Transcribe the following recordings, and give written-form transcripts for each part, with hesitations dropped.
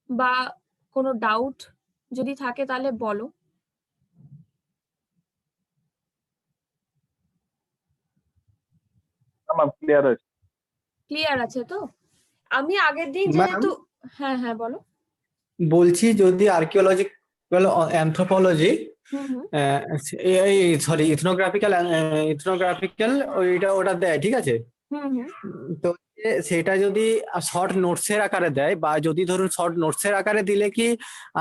বা কোনো ডাউট যদি থাকে তাহলে বলো। আমার ক্লিয়ার আছে। ক্লিয়ার আছে তো? আমি আগের দিন ম্যাম যেহেতু, হ্যাঁ হ্যাঁ বলো। বলছি যদি আর্কিওলজিক্যাল অ্যানথ্রোপোলজি হুম হুম সরি ইথনোগ্রাফিক্যাল ওটা দেয়, ঠিক আছে? হুম হুম তো সেটা যদি শর্ট নোটসের আকারে দেয়, বা যদি ধরুন শর্ট নোটসের আকারে দিলে কি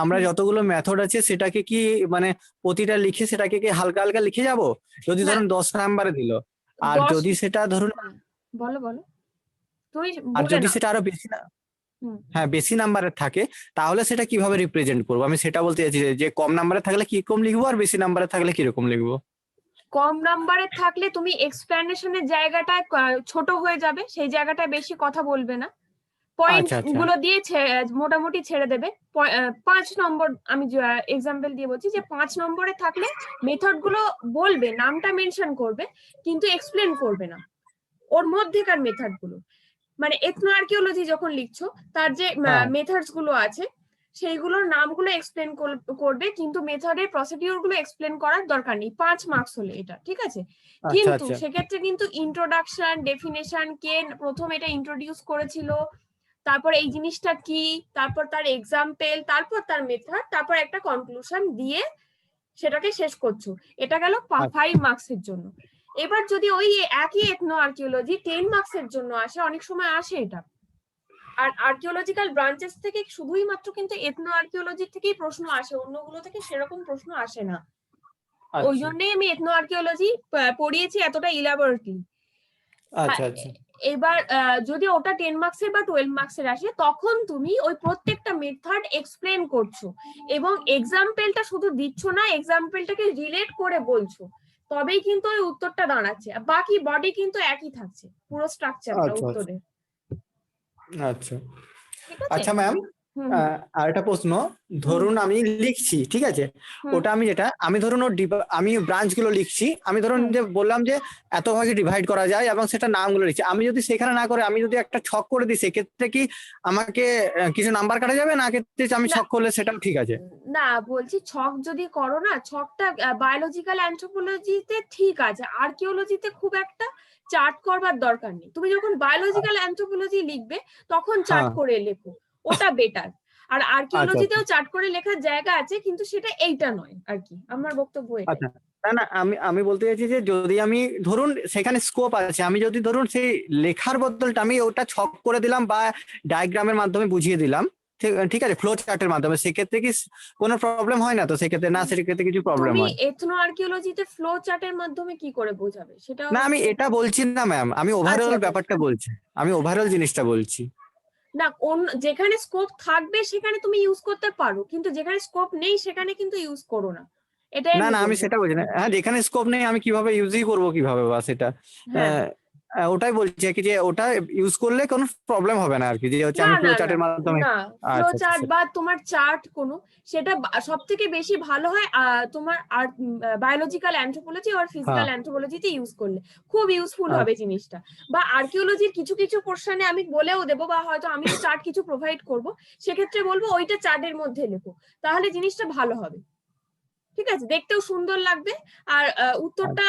আমরা যতগুলো মেথড আছে সেটাকে কি মানে প্রতিটা লিখে সেটাকে কি হালকা হালকা লিখে যাব? যদি হ্যাঁ ধরুন 10 নাম্বারে দিল, আর 10, যদি সেটা ধরুন, হ্যাঁ বলো বলো, তুমি আর বলে যদি নাও। সেটা আরো বেশি হুম, হ্যাঁ বেশি নাম্বারের থাকে, তাহলে সেটা কিভাবে রিপ্রেজেন্ট করবো? আমি সেটা বলতে চাইছি যে কম নাম্বারে থাকলে কিরকম লিখবো, আর বেশি নাম্বারে থাকলে কিরকম লিখবো? কম নাম্বারের থাকলে তুমি এক্সপ্লেনেশনের জায়গাটা ছোট হয়ে যাবে, সেই জায়গাটায় বেশি কথা বলবে না, পয়েন্ট আচ্ছা আচ্ছা গুলো দিয়ে মোটামুটি ছেড়ে দেবে। 5 নম্বর, আমি এক্সাম্পল দিয়ে বলছি যে 5 নম্বরে থাকলে মেথড গুলো বলবে, নামটা মেনশন করবে, কিন্তু এক্সপ্লেন করবে না ওর মধ্যেকার মেথড গুলো। মানে এথনো আর্কিওলজি যখন লিখছো, তার যে হ্যাঁ মেথডস গুলো আছে সেইগুলোর নামগুলো এক্সপ্লেন করবে, কিন্তু মেথডের প্রসিডিওর গুলো এক্সপ্লেন করার দরকার নেই। 5 মার্কস হলে এটা ঠিক আছে। আচ্ছা কিন্তু আচ্ছা সেক্ষেত্রে কিন্তু ইন্ট্রোডাকশন, ডেফিনেশন, কে প্রথম এটা ইন্ট্রোডিউস করেছিল, তারপর এই জিনিসটা কি, তারপর তার এক্সাম্পল, তারপর তার মেথড, তারপর একটা কনক্লুশন দিয়ে সেটাকে শেষ করছো। এটা গেল 5 মার্কস এর জন্য। এবার যদি ওই একই এথনো আর্কিওলজি 10 মার্কস এর জন্য আসে, অনেক সময় আসে এটা। আর আর্কিওলজিক্যাল ব্রাঞ্চেস থেকে শুধুই মাত্র কিন্তু এথনো আর্কিওলজি থেকেই প্রশ্ন আসে, অন্যগুলো থেকে সেরকম প্রশ্ন আসে না। ওই আচ্ছা জন্যই আমি এথনো আর্কিওলজি পড়িয়েছি এতটা ইলাবোরেটলি। আচ্ছা আচ্ছা এবার যদি ওটা 10 মার্কস এর বা 12 মার্কস এর আসে, তখন তুমি ওই প্রত্যেকটা মেথড এক্সপ্লেন করছো এবং এক্সাম্পলটা শুধু দিচ্ছ না, এক্সাম্পলটাকে রিলেট করে বলছো, তবেই কিন্তু ওই উত্তরটা দাঁড়াচ্ছে। বাকি বডি কিন্তু একই থাকছে, পুরো স্ট্রাকচারটা আচ্ছা উত্তরের। আচ্ছা ঠিক আছে। আচ্ছা ম্যাম, হুম হুম আর একটা প্রশ্ন। হুম ধরুন আমি লিখছি, ঠিক আছে, হুম ওটা আমি ধরুন আমি ব্রাঞ্চ গুলো লিখছি, আমি ধরুন হুম যে বললাম যে এত ভাগে ডিভাইড করা যায়, এবং সেটা নামগুলো লিখছি। আমি যদি সেখানে না করে আমি যদি একটা ছক করে দিই, সেক্ষেত্রে কি আমাকে কিছু নাম্বার কাটা যাবে, না ক্ষেত্রে আমি না ছক করলে সেটাও ঠিক আছে? না, বলছি ছক যদি করো না, ছকটা বায়োলজিক্যাল অ্যানথ্রোপোলজিতে ঠিক আছে, আর্কিওলজিতে খুব একটা চার্ট করবার দরকার নেই। তুমি যখন বায়োলজিক্যাল অ্যানথ্রোপোলজি লিখবে তখন চার্ট হ্যাঁ করে লেখো, ওটা বেটার। আর আচ্ছা আর্কিওলজিতেও চার্ট করে লেখার জায়গা আছে, কিন্তু সেটা এইটা নয় আর কি, আমার বক্তব্য এটাই। আচ্ছা না না, আমি বলতে চাইছি যে যদি আমি ধরুন সেখানে স্কোপ আছে, আমি যদি ধরুন সেই লেখার বদলটা আমি ওটা ছক করে দিলাম বা ডায়াগ্রামের মাধ্যমে বুঝিয়ে দিলাম, ঠিক আছে, ফ্লো চার্টের মাধ্যমে, সেক্ষেত্রে কি কোনো প্রবলেম হয় না তো সেক্ষেত্রে? না, সেক্ষেত্রে কিছু প্রবলেম তুমি হয়? এথনো আর্কিওলজিতে ফ্লো চার্টের মাধ্যমে কি করে বোঝাবে সেটাও না, আমি একটু। এটা বলছি না ম্যাম, আমি আচ্ছা ওভারঅল আচ্ছা, ব্যাপারটা বলছি, আমি ওভারঅল জিনিসটা বলছি। না যেখানে স্কোপ থাকবে সেখানে তুমি ইউজ করতে পারো, কিন্তু যেখানে স্কোপ নেই সেখানে কিন্তু ইউজ করো না, এটাই না আমি না, আমি বলবো। সেটা বলছি না, হ্যাঁ যেখানে স্কোপ নেই আমি কিভাবে ইউজই করবো কিভাবে বা সেটা, হ্যাঁ ওটাই বলছি আর কি, যে ওটা ইউজ করলে কোনো প্রবলেম হবে না আর কি, যে হচ্ছে না আমি ফ্লো না না চার্টের মাধ্যমে। না, ফ্লো আচ্ছা চার্ট আচ্ছা বা তোমার চার্ট কোনো, সেটা সব থেকে বেশি ভালো হয় তোমার আর বায়োলজিক্যাল অ্যানথ্রোপোলজি আর হ্যাঁ ফিজিক্যাল অ্যানথ্রোপোলজিতে ইউজ করলে খুব ইউজফুল আচ্ছা হবে জিনিসটা। বা আর্কিওলজির কিছু কিছু পোর্শনে আমি বলেও দেবো, বা হয়তো আমিও চার্ট কিছু প্রোভাইড করব, সেক্ষেত্রে বলবো ওইটা চার্টের মধ্যে লেখো, তাহলে জিনিসটা ভালো হবে। ঠিক আছে, দেখতেও সুন্দর লাগবে, আর উত্তরটা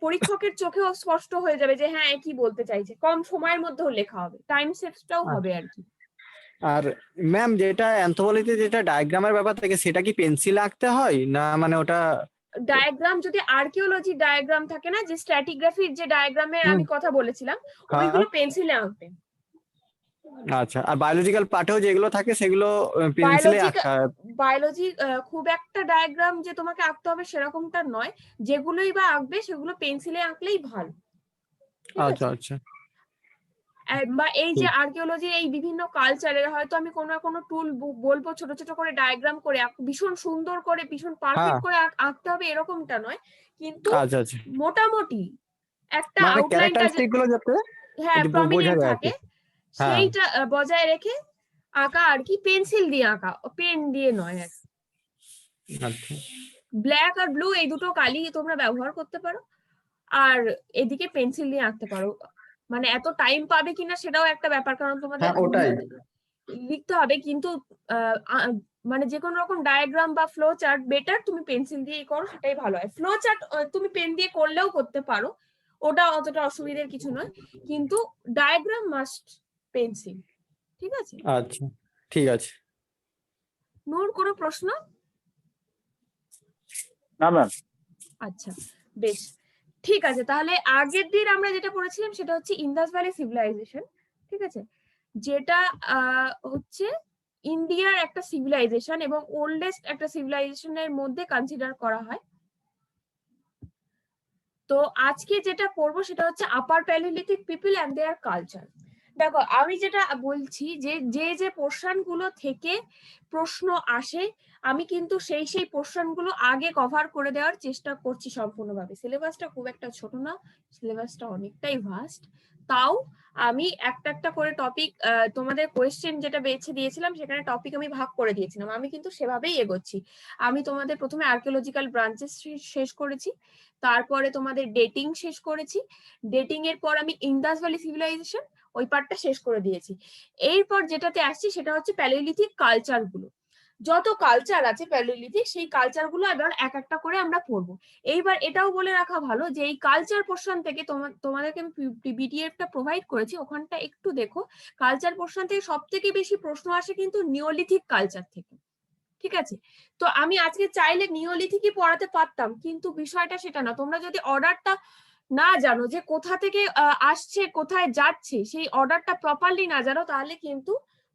পরীক্ষকের চোখেও স্পষ্ট হয়ে যাবে যে হ্যাঁ কি বলতে চাইছে, কম সময়ের মধ্যেও লেখা হবে, টাইম সেভটাও হবে আচ্ছা। আর কি। আর ম্যাম যেটা অ্যানথ্রোপোলজিতে যেটা ডায়াগ্রামের ব্যাপার থাকে, সেটা কি পেন্সিল আঁকতে হয় না মানে ওটা? ডায়াগ্রাম যদি আর্কিওলজি ডায়াগ্রাম থাকে না, যে স্ট্র্যাটিগ্রাফির যে ডায়াগ্রামের হুম আমি কথা বলেছিলাম, হ্যাঁ ওইগুলো পেন্সিলে আঁকবে। আচ্ছা, আর বায়োলজিক্যাল পার্টেও যেগুলো থাকে সেগুলো পেন্সিলে বায়োলজি আঁকা? বায়োলজি খুব একটা ডায়াগ্রাম যে তোমাকে আঁকতে হবে সেরকমটা নয়, যেগুলোই বা আঁকবে সেগুলো পেন্সিলে আঁকলেই ভালো। ঠিক আচ্ছা আছে। আচ্ছা বা এই যে ঠিক। আর্কিওলজির এই বিভিন্ন কালচারের হয়তো আমি কোনো কোনো টুল বলবো ছোট ছোট করে ডায়াগ্রাম করে ভীষণ সুন্দর করে, ভীষণ হ্যাঁ পারফেক্ট করে আঁকতে হবে এরকমটা নয়, কিন্তু আচ্ছা আচ্ছা, মোটামুটি একটা মানে আউটলাইনটা, ক্যারেক্টারিস্টিক গুলো যাতে হ্যাঁ বোঝা প্রমিনেন্ট যায় আর কি। থাকে, হ্যাঁ সেইটা বজায় রেখে আঁকা আর কি, পেন্সিল দিয়ে আঁকা, পেন দিয়ে নয় আর। আচ্ছা ব্ল্যাক আর ব্লু এই দুটো কালি তোমরা ব্যবহার করতে পারো, আর এদিকে পেন্সিল দিয়ে আঁকতে পারো। মানে এত টাইম পাবে কিনা সেটাও একটা ব্যাপার, কারণ তোমাদের হ্যাঁ ওটাই। লিখতে হবে, কিন্তু মানে যে কোনো রকম ডায়াগ্রাম বা ফ্লো চার্ট বেটার তুমি পেন্সিল দিয়ে করো, সেটাই ভালো হয়। ফ্লো চার্ট তুমি পেন দিয়ে করলেও করতে পারো, ওটা অতটা অসুবিধার কিছু নয়, কিন্তু ডায়াগ্রাম মাস্ট পেন্সিল। ঠিক আছে আচ্ছা ঠিক আছে। নূর, কোনো প্রশ্ন? না ম্যাম। আচ্ছা বেশ, ঠিক আছে। তাহলে আগের দিন আমরা যেটা পড়েছিলাম সেটা হচ্ছে ইন্দাস ভ্যালি সিভিলাইজেশন। ঠিক আছে, যেটা হচ্ছে ইন্ডিয়ার একটা সিভিলাইজেশন এবং ওল্ডেস্ট একটা সিভিলাইজেশনের মধ্যে কনসিডার করা হয়। তো আজকে যেটা পড়বো সেটা হচ্ছে upper palaeolithic people and their culture. দেখো আমি যেটা বলছি যে যে যে পোর্শন গুলো থেকে প্রশ্ন আসে, আমি কিন্তু সেই পোর্শন গুলো আগে কভার করে দেওয়ার চেষ্টা করছি সম্পূর্ণভাবে। সিলেবাসটা খুব একটা ছোট না, সিলেবাসটা অনেকটাই ভাস্ট। তাও আমি একটা একটা করে টপিক, তোমাদের কোয়েশ্চেন যেটা বেছে দিয়েছিলাম সেখানে টপিক আমি ভাগ করে দিয়েছিলাম, আমি কিন্তু সেভাবেই এগোচ্ছি। আমি তোমাদের প্রথমে আর্কিওলজিক্যাল ব্রাঞ্চেস শেষ করেছি, তারপরে তোমাদের ডেটিং শেষ করেছি, ডেটিং এর পর আমি ইন্দাস ভ্যালি সিভিলাইজেশন ওই পার্টটা শেষ করে দিয়েছি। এরপর যেটাতে আসছি সেটা হচ্ছে প্যালিওলিথিক কালচার গুলো। যত কালচার আছে প্যালিওলিথিক, সেই কালচার গুলো এবার এক একটা করে আমরা পড়বো। এইবার এটাও বলে রাখা ভালো যে এই কালচার পোর্শন থেকে তোমাদেরকে আমি পিডিএফটা প্রোভাইড করেছি, ওখানটা একটু দেখো। কালচার পোর্শন থেকে সব থেকে বেশি প্রশ্ন আসে কিন্তু নিওলিথিক কালচার থেকে। ঠিক আছে, তো আমি আজকে চাইলে নিওলিথিকই পড়াতে পারতাম, কিন্তু বিষয়টা সেটা না। তোমরা যদি অর্ডারটা না জানো যে কোথা থেকে আসছে কোথায় যাচ্ছে, সেই অর্ডারটা প্রপারলি না জানো, তাহলে কিন্তু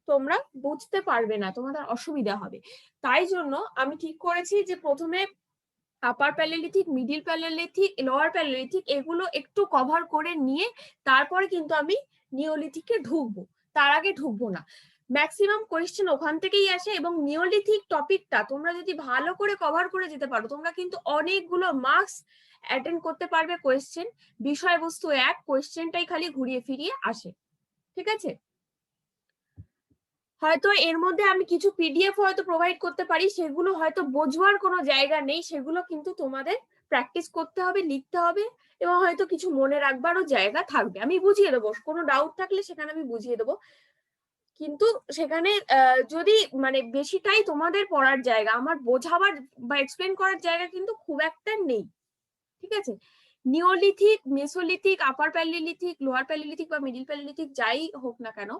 তোমরা বুঝতে পারবে না, তোমাদের অসুবিধা হবে। তাই জন্য আমি ঠিক করেছি যে প্রথমে upper palaeolithic, middle palaeolithic, lower palaeolithic এগুলো একটু কভার করে নিয়ে তারপরে কিন্তু আমি নিওলিথিকে ঢুকবো, তার আগে ঢুকবো না। ম্যাক্সিমাম কোয়েশ্চেন ওখান থেকেই আসে, এবং নিওলিথিক টপিকটা তোমরা যদি ভালো করে কভার করে যেতে পারো, তোমরা কিন্তু অনেকগুলো মার্কস অ্যাটেন্ড করতে পারবে। কোয়েশ্চেন বিষয়বস্তু এক, কোয়েশ্চেনটাই খালি ঘুরিয়ে ফিরিয়ে আসে। ঠিক আছে, হয়তো এর মধ্যে আমি কিছু পিডিএফ হয়তো প্রোভাইড করতে পারি, সেগুলো হয়তো বোঝবার কোনো জায়গা নেই, সেগুলো কিন্তু তোমাদের প্র্যাকটিস করতে হবে, লিখতে হবে, এবং হয়তো কিছু মনে রাখবারও জায়গা থাকবে। আমি বুঝিয়ে দেবো, কোনো ডাউট থাকলে সেখানে আমি বুঝিয়ে দেবো, কিন্তু সেখানে যদি মানে বেশিটাই তোমাদের পড়ার জায়গা, আমার বোঝাবার বা এক্সপ্লেন করার জায়গা কিন্তু খুব একটা নেই। ঠিক আছে, নিওলিথিক, মেসোলিথিক, আপার প্যালিওলিথিক, লোয়ার প্যালিওলিথিক বা মিডিল প্যালিওলিথিক যাই হোক না কেন,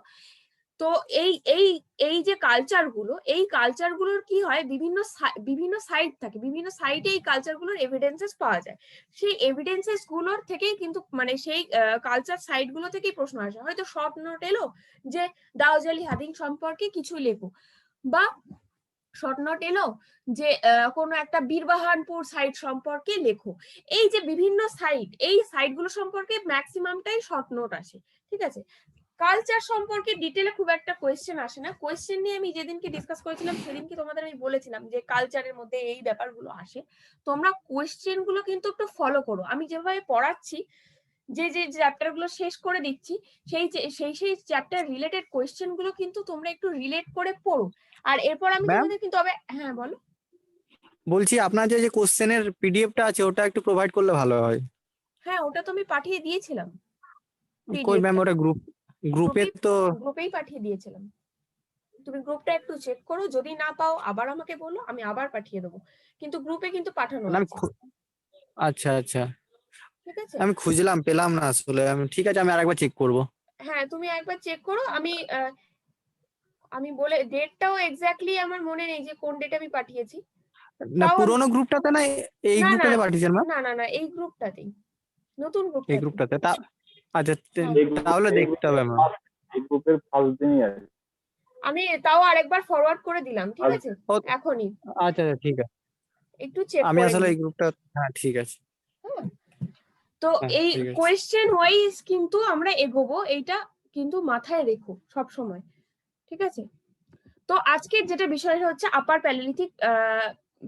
তো এই এই এই যে কালচার গুলো, এই কালচার গুলোর কি হয়, বিভিন্ন সাইট থাকে, বিভিন্ন সাইটে এই কালচার গুলোর এভিডেন্সেস পাওয়া যায়। সেই এভিডেন্সেস গুলোর থেকেই কিন্তু মানে সেই কালচার সাইট গুলো থেকেই প্রশ্ন আসে। হয়তো শর্ট নোট এলো যে দাউজালি হাদিং সম্পর্কে কিছু লেখো, বা শর্ট নোট এলো যে কোনো একটা বীরবাহানপুর সাইট সম্পর্কে লেখো। এই যে বিভিন্ন সাইট, এই সাইট গুলো সম্পর্কে ম্যাক্সিমামটাই শর্ট নোট আসে। ঠিক আছে, কালচার সম্পর্কে ডিটেলে খুব একটা কোয়েশ্চেন আসে না। কোয়েশ্চেন নিয়ে আমি যেদিনকে ডিসকাস করেছিলাম সেদিনকে তোমাদের আমি বলেছিলাম যে কালচারের মধ্যে এই ব্যাপারগুলো আসে। তোমরা কোয়েশ্চেন গুলো কিন্তু একটু ফলো করো, আমি যেভাবে পড়াচ্ছি, যে যে চ্যাপ্টার গুলো শেষ করে দিচ্ছি, সেই চ্যাপ্টার রিলেটেড কোয়েশ্চেন গুলো কিন্তু তোমরা একটু রিলেট করে পড়ো। আর এরপর আমি তোমাদের কিন্তু হ্যাঁ বলো। বলছি আপনার যে যে কোশ্চেনের পিডিএফটা আছে ওটা একটু প্রোভাইড করলে ভালো হয়। হ্যাঁ, ওটা তো আমি পাঠিয়ে দিয়েছিলাম। কই ম্যাম, ওটা গ্রুপে তো গ্রুপেই পাঠিয়ে দিয়েছিলাম, তুমি গ্রুপটা একটু চেক করো, যদি না পাও আবার আমাকে বলো, আমি আবার পাঠিয়ে দেবো, কিন্তু গ্রুপে কিন্তু পাঠানো আমি আছে। আচ্ছা আচ্ছা, ঠিক আছে, আমি খুঁজলাম পেলাম না আসলে। আমি ঠিক আছে, আমি আরেকবার চেক করব। হ্যাঁ তুমি একবার চেক করো। আমি বলে ডেটটাও এক্স্যাক্টলি আমার মনে নেই যে কোন ডেটে আমি পাঠিয়েছি। না তাও পুরোনো গ্রুপটাতে, না এই না না গ্রুপটাতে পাঠিয়েছেন ম্যাম? না না না এই গ্রুপটাতেই, নতুন এই গ্রুপটাতে। গ্রুপটাতে আচ্ছা হ্যাঁ। তাহলে দেখতে হবে ম্যাম। এই গ্রুপের ফার্স্ট দিনই আছে। আমি তাও আরেকবার ফরওয়ার্ড করে দিলাম, ঠিক আছে এখনই, আচ্ছা আচ্ছা ঠিক আছে, একটু চেক আমি করে আসলে নিই। এই গ্রুপটা, হ্যাঁ ঠিক আছে। হ্যাঁ, তো হ্যাঁ এই ঠিক আছে। কোয়েশ্চেন ওয়াইজ কিন্তু আমরা এগোবো, এইটা কিন্তু মাথায় রেখো সব সময়। ঠিক আছে, তো আজকের যেটা বিষয় হচ্ছে upper palaeolithic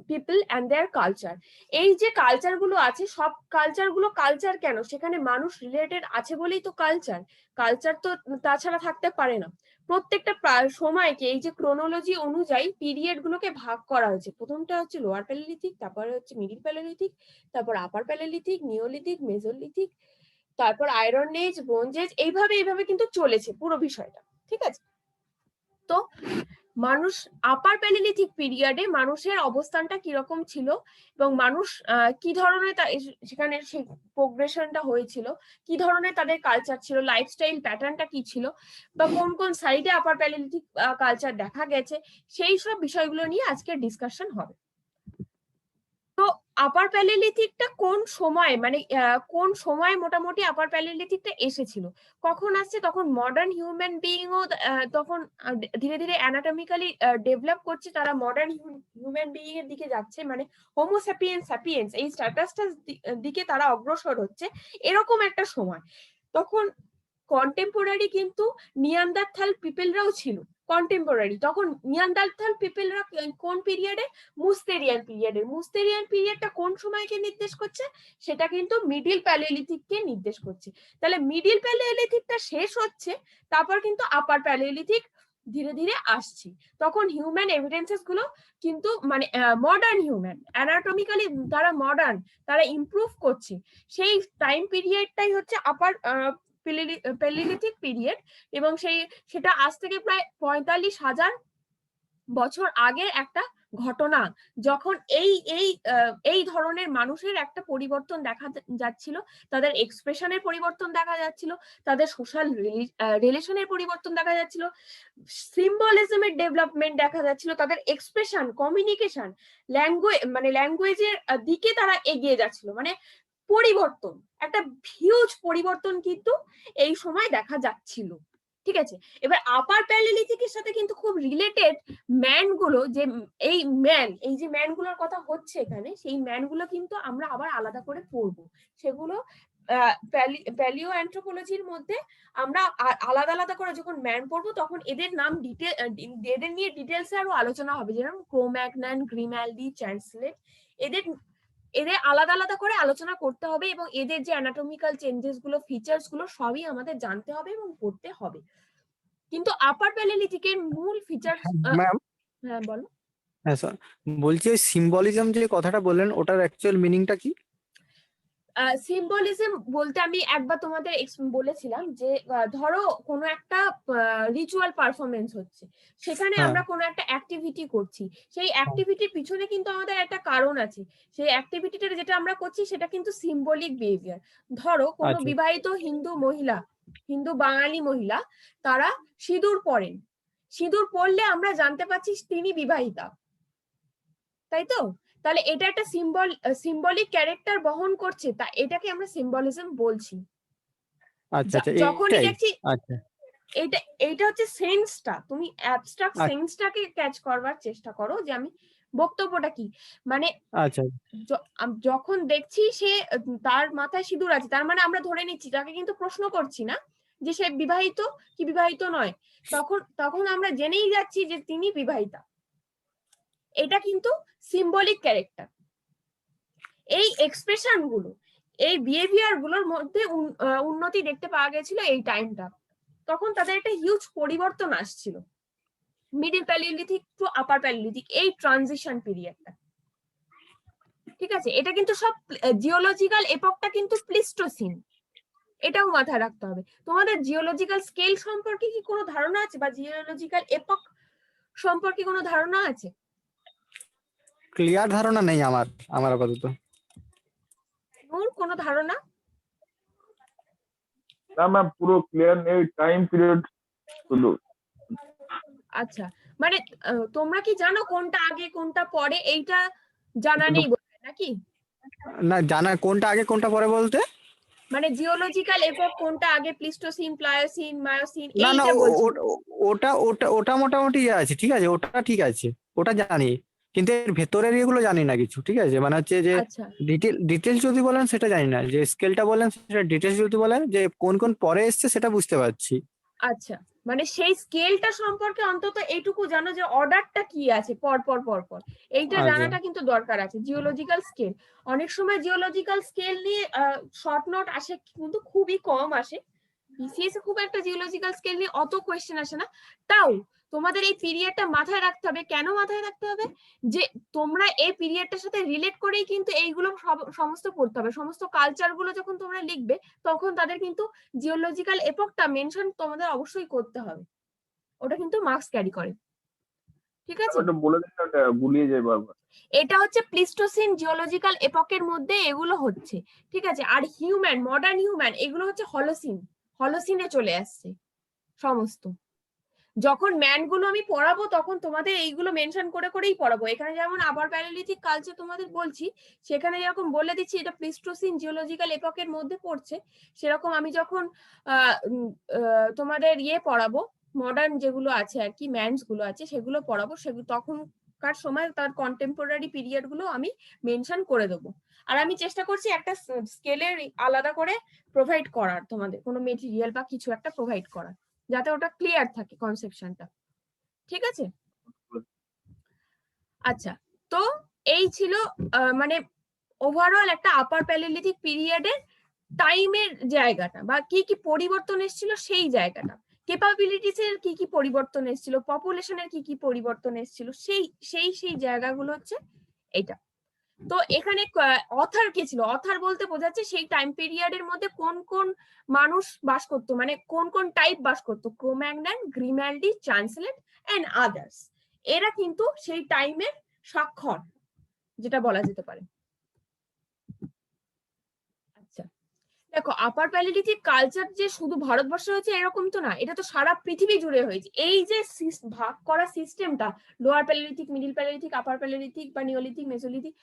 people and their culture. এই যে কালচার গুলো আছে, সব কালচার গুলো কালচার কেন, সেখানে মানুষ রিলেটেড আছে বলেই তো কালচার। কালচার তো তাছাড়া থাকতে পারে না। প্রত্যেকটা সময়কে এই যে ক্রোনোলজি অনুযায়ী পিরিয়ড গুলোকে ভাগ করা হয়েছে। প্রথমটা হচ্ছে লোয়ার প্যালিওলিথিক, তারপরে হচ্ছে মিডিল প্যালিওলিথিক, তারপর আপার প্যালিওলিথিক, নিওলিথিক, মেসোলিথিক, তারপর আয়রন এজ, ব্রোঞ্জ এজ, এইভাবে কিন্তু চলেছে পুরো বিষয়টা। ঠিক আছে, তো মানুষ আপার প্যালিলিথিক পিরিয়ডে মানুষের অবস্থানটা কিরকম ছিল এবং মানুষ কি ধরনের সেখানে সেই প্রোগ্রেশনটা হয়েছিল, কি ধরনের তাদের কালচার ছিল, লাইফস্টাইল প্যাটার্নটা কি ছিল, বা কোন কোন সাইডে আপার প্যালিলিথিক কালচার দেখা গেছে, সেই সব বিষয়গুলো নিয়ে আজকে ডিসকাশন হবে। তো আপার প্যালিলিথিকটা কোন সময়, মানে কোন সময় মোটামুটি আপার প্যালিলিথিকটা এসেছিল, কখন আসছে? তখন মডার্ন হিউম্যান বিইংও তখন ধীরে ধীরে অ্যানাটমিক্যালি ডেভেলপ করছে, তারা মডার্ন হিউম্যান বিইং এর দিকে যাচ্ছে, মানে হোমো স্যাপিয়েন্স স্যাপিয়েন্স এই স্ট্যাটাসটার দিকে তারা অগ্রসর হচ্ছে, এরকম একটা সময়। তখন কন্টেম্পোরারি কিন্তু নিয়ান্দারথাল পিপলরাও ছিল কন্টেম্পোরারি। তখন নিয়ান্দারথাল পিপলরা কোন পিরিয়ডে? মুস্তেরিয়ান পিরিয়ডে। মুস্তেরিয়ান পিরিয়ডটা কোন সময়কে নির্দেশ করছে? সেটা কিন্তু মিডিল প্যালিওলিথিককে নির্দেশ করছে। তাহলে মিডিল প্যালিওলিথিকটা শেষ হচ্ছে, তারপর কিন্তু আপার প্যালিওলিথিক ধীরে ধীরে আসছে। তখন হিউম্যান এভিডেন্সেস গুলো কিন্তু মানে মডার্ন হিউম্যান, অ্যানাটমিক্যালি তারা মডার্ন, তারা ইমপ্রুভ করছে। সেই টাইম পিরিয়ডটাই হচ্ছে আপার প্যালিওলিথিক পিরিয়ড। এবং সেটা আজ থেকে প্রায় 45,000 বছর আগের একটা ঘটনা, যখন এই ধরনের মানুষের একটা পরিবর্তন দেখা যাচ্ছিল, তাদের এক্সপ্রেশনের পরিবর্তন দেখা যাচ্ছিল, তাদের সোশ্যাল রিলেশনের পরিবর্তন দেখা যাচ্ছিল, সিম্বলিজমের ডেভেলপমেন্ট দেখা যাচ্ছিল, তাদের এক্সপ্রেশন, কমিউনিকেশন, ল্যাঙ্গুয়েজের দিকে তারা এগিয়ে যাচ্ছিল। মানে পরিবর্তন, একটা হিউজ পরিবর্তন কিন্তু এই সময় দেখা যাচ্ছিল। ঠিক আছে, এবার আপার প্যালিওলিথিকের সাথে কিন্তু খুব রিলেটেড ম্যান গুলো, যে এই যে ম্যান গুলোর কথা হচ্ছে এখানে, সেই ম্যান গুলো কিন্তু আমরা আবার আলাদা করে পড়বো। সেগুলো প্যালিও অ্যানথ্রোপোলজির মধ্যে আমরা আলাদা আলাদা করে যখন ম্যান পড়বো, তখন এদের নাম এদের নিয়ে ডিটেলসে আরো আলোচনা হবে, যেরকম ক্রোম্যাগনন, গ্রিমালডি, চ্যান্সলেট, এদের আলাদা আলাদা করে আলোচনা করতে হবে, এবং এদের যে অ্যানাটমিক্যাল চেঞ্জেস গুলো, ফিচার্স গুলো সবই আমাদের জানতে হবে এবং পড়তে হবে। কিন্তু আপার প্যালিওলিথিকের মূল ফিচার্স, ম্যাম, হ্যাঁ বলো। হ্যাঁ স্যার, বলছি সিম্বলিজম যে কথাটা বললেন ওটার অ্যাকচুয়াল মিনিংটা কি? সিম্বলিজম বলতে আমি একবার তোমাদের বলেছিলাম যে ধরো কোনো একটা রিচুয়াল পারফরমেন্স হচ্ছে, সেখানে হ্যাঁ। আমরা কোনো একটা অ্যাক্টিভিটি করছি, সেই অ্যাক্টিভিটির পিছনে কিন্তু আমাদের একটা কারণ আছে, সেই অ্যাক্টিভিটিটা যেটা আমরা করছি সেটা কিন্তু সিম্বলিক বিহেভিয়ার। ধরো কোনো আচ্ছা। বিবাহিত হিন্দু বাঙালি মহিলা, তারা সিঁদুর পরেন, সিঁদুর পরলে আমরা জানতে পারছি তিনি বিবাহিতা, তাই তো? তাহলে এটা একটা সিম্বলিক ক্যারেক্টার বহন করছে, তা এটাকে আমরা সিম্বলিজম বলছি। আচ্ছা আচ্ছা, যখনই এটাই। দেখছি আচ্ছা এইটা হচ্ছে সেন্সটা, তুমি অ্যাবস্ট্রাক্ট আচ্ছা সেন্সটাকে ক্যাচ করবার চেষ্টা করো, যে আমি বক্তব্যটা কি, মানে আচ্ছা যখন দেখছি সে তার মাথায় সিঁদুর আছে, তার মানে আমরা ধরে নিচ্ছি, তাকে কিন্তু প্রশ্ন করছি না যে সে বিবাহিত কি বিবাহিত নয়, তখন আমরা জেনেই যাচ্ছি যে তিনি বিবাহিতা। এটা কিন্তু সিম্বলিক ক্যারেক্টার। এই এক্সপ্রেশন গুলো, এই বিহেভিয়ার গুলোর মধ্যে উন্নতি দেখতে পাওয়া গেছিল এই টাইমটা। তখন তাদের একটা হিউজ পরিবর্তন আসছিল মিডিল প্যালিওলিথিক টু আপার প্যালিওলিথিক, এই ট্রানজিশন পিরিয়ডটা। ঠিক আছে, এটা কিন্তু সব জিওলজিক্যাল এপকটা কিন্তু প্লিস্টোসিন, এটাও মাথায় রাখতে হবে। তোমাদের জিওলজিক্যাল স্কেল সম্পর্কে কি কোনো ধারণা আছে, বা জিওলজিক্যাল এপক সম্পর্কে কোনো ধারণা আছে? ক্লিয়ার ধারণা নেই আমার আপাতত। নূর, কোনো ধারণা? না ম্যাম, পুরো ক্লিয়ার নেই, টাইম পিরিয়ড শুধু। আচ্ছা, মানে তোমরা কি জানো কোনটা আগে কোনটা পরে, এইটা জানা নেই বলতে নাকি? না, জানা কোনটা আগে কোনটা পরে বলতে? মানে জিওলজিক্যাল এপক কোনটা আগে, প্লিস্টোসিন, প্লায়োসিন, মায়োসিন, না না, এইটা বলছি। ওটা ওটা ওটা মোটামুটি ইয়ে আছে, ঠিক আছে, ওটা ঠিক আছে, ওটা জানি, কিন্তু এর ভেতরের এগুলো জানি না কিছু। ঠিক আছে, মানে হচ্ছে যে আচ্ছা ডিটেলস যদি বলেন সেটা জানি না, যে স্কেলটা বলেন সেটা ডিটেলস যদি বলেন, যে কোন কোন পরে এসছে সেটা বুঝতে পারছি। আচ্ছা, মানে সেই স্কেলটা সম্পর্কে অন্তত এইটুকু জানো যে অর্ডারটা কি আছে, পর পর পর পর, এইটা আচ্ছা জানাটা কিন্তু দরকার আছে। জিওলজিক্যাল স্কেল, অনেক সময় জিওলজিক্যাল স্কেল নিয়ে শর্ট নোট আসে, কিন্তু খুবই কম আসে। বিসিএস এ খুব একটা জিওলজিক্যাল স্কেল নিয়ে অত কোয়েশ্চেন আসে না। তাও তোমাদের এই পিরিয়ডটা মাথায় রাখতে হবে। কেন মাথায় রাখতে হবে? যে তোমরা এই পিরিয়ডটার সাথে রিলেট করেই কিন্তু এইগুলো সমস্ত পড়তে হবে। সমস্ত কালচার গুলো যখন তোমরা লিখবে, তখন তাদের কিন্তু জিওলজিক্যাল এপকটা মেনশন তোমাদের অবশ্যই করতে হবে। ওটা কিন্তু মার্কস ক্যারি করে, ঠিক আছে। ওটা বলে দিন না, ওটা গুলিয়ে যায় বারবার। এটা হচ্ছে প্লিস্টোসিন জিওলজিক্যাল এপকের মধ্যে এগুলো হচ্ছে, ঠিক আছে। আর হিউম্যান, মডার্ন হিউম্যান, এগুলো হচ্ছে হলোসিন, হলোসিনে চলে আসছে সমস্ত। যখন ম্যান গুলো আমি পড়াবো তখন তোমাদের এইগুলো মেনশন করে করেই পড়াবো। এখানে যেমন আবার প্যালিওলিথিক কালচার তোমাদের বলছি, সেখানে যেরকম বলে দিচ্ছি এটা প্লিস্টোসিন জিওলজিক্যাল এপকের মধ্যে পড়ছে, সেরকম আমি যখন তোমাদের পড়াবো, মডার্ন যেগুলো আছে আর কি, ম্যানস গুলো আছে সেগুলো পড়াবো, সেগুলো তখনকার সময় তার কন্টেম্পোরারি পিরিয়ড গুলো আমি মেনশন করে দেবো। আর আমি চেষ্টা করছি একটা স্কেলের আলাদা করে প্রোভাইড করার, তোমাদের কোনো মেটেরিয়াল বা কিছু একটা প্রোভাইড করার, যাতে ওটা ক্লিয়ার থাকে কনসেপশনটা, ঠিক আছে। আচ্ছা, তো এই ছিল মানে ওভারঅল একটা আপার প্যালিওলিথিক পিরিয়ডের টাইমের জায়গাটা, বা কি কি পরিবর্তন এসেছিল সেই জায়গাটা, ক্যাপাবিলিটিস এর কি কি পরিবর্তন এসেছিল, পপুলেশনের কি কি পরিবর্তন এসেছিল, সেই সেই সেই জায়গাগুলো হচ্ছে এইটা। তো এখানে অথার কে ছিল, অথার বলতে বোঝাচ্ছে সেই টাইম পিরিয়ডের মধ্যে কোন কোন মানুষ বাস করতো, মানে কোন কোন টাইপ বাস করতো, ক্রোম্যাগনন, গ্রিমাল্ডি, চান্সেলেট এন্ড আদার্স। এরা কিন্তু সেই টাইমের স্বাক্ষর, যেটা বলা যেতে পারে। আচ্ছা, দেখো আপার প্যালিওলিথিক কালচার যে শুধু ভারতবর্ষে হয়েছে এরকম তো না, এটা তো সারা পৃথিবী জুড়ে হয়েছে। এই যে ভাগ করা সিস্টেমটা, লোয়ার প্যালিওলিথিক, মিডিল প্যালিওলিথিক, আপার প্যালিওলিথিক বা নিওলিথিক, মেসোলিথিক,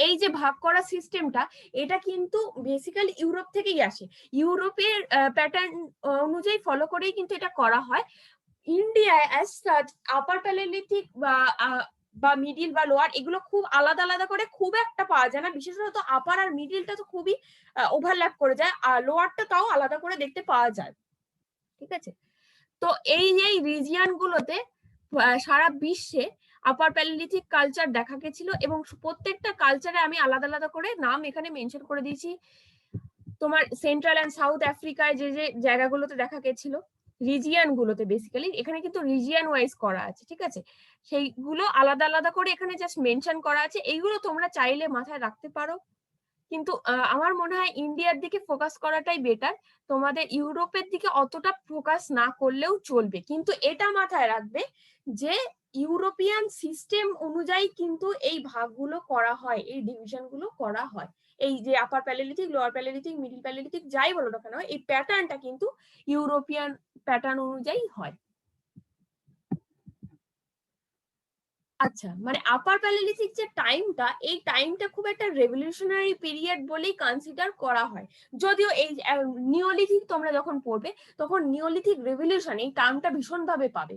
এই যে ভাগ করা সিস্টেমটা, এটা কিন্তু বেসিক্যালি ইউরোপ থেকেই আসে। ইউরোপের প্যাটার্ন অনুযায়ী ফলো করেই কিন্তু এটা করা হয়। ইন্ডিয়ায় অ্যাজ সাচ আপার প্যালিওলিথিক বা মিডিল বা লোয়ার, এগুলো খুব আলাদা আলাদা করে খুব একটা পাওয়া যায় না। বিশেষত আপার আর মিডিলটা তো খুবই ওভারল্যাপ করে যায়, আর লোয়ারটা তাও আলাদা করে দেখতে পাওয়া যায়, ঠিক আছে। তো এই যে রিজিয়ন গুলোতে সারা বিশ্বে আপার প্যালিওলিথিক কালচার দেখা গেছিল, এবং প্রত্যেকটা কালচারে আমি আলাদা আলাদা করে নাম এখানে মেনশন করে দিয়েছি। তোমার সেন্ট্রাল এন্ড সাউথ আফ্রিকায় যে যে জায়গাগুলোতে দেখা গেছিল, রিজিয়ন গুলোতে, বেসিক্যালি এখানে কিন্তু রিজিয়ন ওয়াইজ করা আছে, ঠিক আছে। সেইগুলো আলাদা আলাদা করে এখানে জাস্ট মেনশন করা আছে, এইগুলো তোমরা চাইলে মাথায় রাখতে পারো। কিন্তু আমার মনে হয় ইন্ডিয়ার দিকে ফোকাস করাটাই বেটার, তোমাদের ইউরোপের দিকে অতটা ফোকাস না করলেও চলবে। কিন্তু এটা মাথায় রাখবে যে ইউরোপিয়ান সিস্টেম অনুযায়ী কিন্তু এই ভাগগুলো করা হয়, এই ডিভিশন গুলো করা হয়। এই যে upper palaeolithic, lower palaeolithic, middle palaeolithic যাই বলো না কেন, এই প্যাটার্নটা কিন্তু ইউরোপিয়ান প্যাটার্ন অনুযায়ী হয়। আচ্ছা, মানে আপার প্যালিওলিথিক যে টাইমটা, এই টাইমটা খুব একটা রেভলিউশনারি পিরিয়ড বলেই কনসিডার করা হয়। যদিও এই নিওলিথিক তোমরা যখন পড়বে তখন নিওলিথিক রেভলিউশন এই টার্মটা ভীষণভাবে পাবে।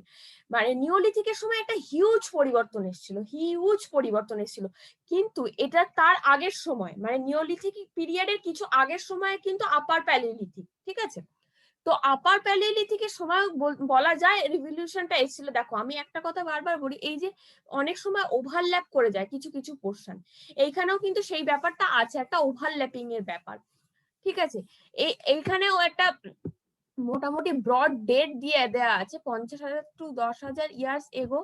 মানে নিওলিথিকের সময় একটা হিউজ পরিবর্তন এসেছিল, হিউজ পরিবর্তন এসেছিল। কিন্তু এটা তার আগের সময়, মানে নিওলিথিক পিরিয়ডের কিছু আগের সময় কিন্তু আপার প্যালিওলিথিক, ঠিক আছে। তো আপার প্যালিওলিথিকের সময় বলা যায় রিভলিউশনটা এসেছিল। দেখো আমি একটা কথা বারবার বলি, এই যে অনেক সময় ওভারল্যাপ করে যায় কিছু কিছু পোর্শন, এইখানেও কিন্তু সেই ব্যাপারটা আছে, একটা ওভারল্যাপিং এর ব্যাপার, ঠিক আছে। এইখানেও একটা মোটামুটি ব্রড ডেট দিয়ে দেওয়া আছে, 50,000 টু 10,000 ইয়ার্স এগো,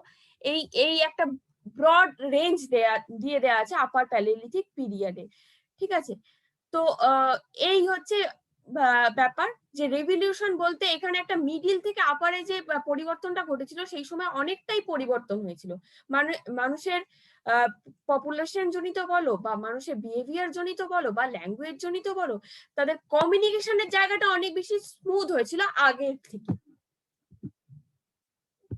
এই একটা ব্রড রেঞ্জ দিয়ে দেওয়া আছে আপার প্যালিওলিথিক পিরিয়ডে, ঠিক আছে। তো এই হচ্ছে ব্যাপার, যে রেভলিউশন বলতে এখানে একটা মিডিল থেকে আপারে যে পরিবর্তনটা ঘটেছিল, সেই সময় অনেকটাই পরিবর্তন হয়েছিল। মানে মানুষের পপুলেশন জনিত বলো, বা মানুষের বিহেভিয়ার জনিত বলো, বা ল্যাঙ্গুয়েজ জনিত বলো, তাদের কমিউনিকেশনের জায়গাটা অনেক বেশি স্মুথ হয়েছিল আগের থেকে।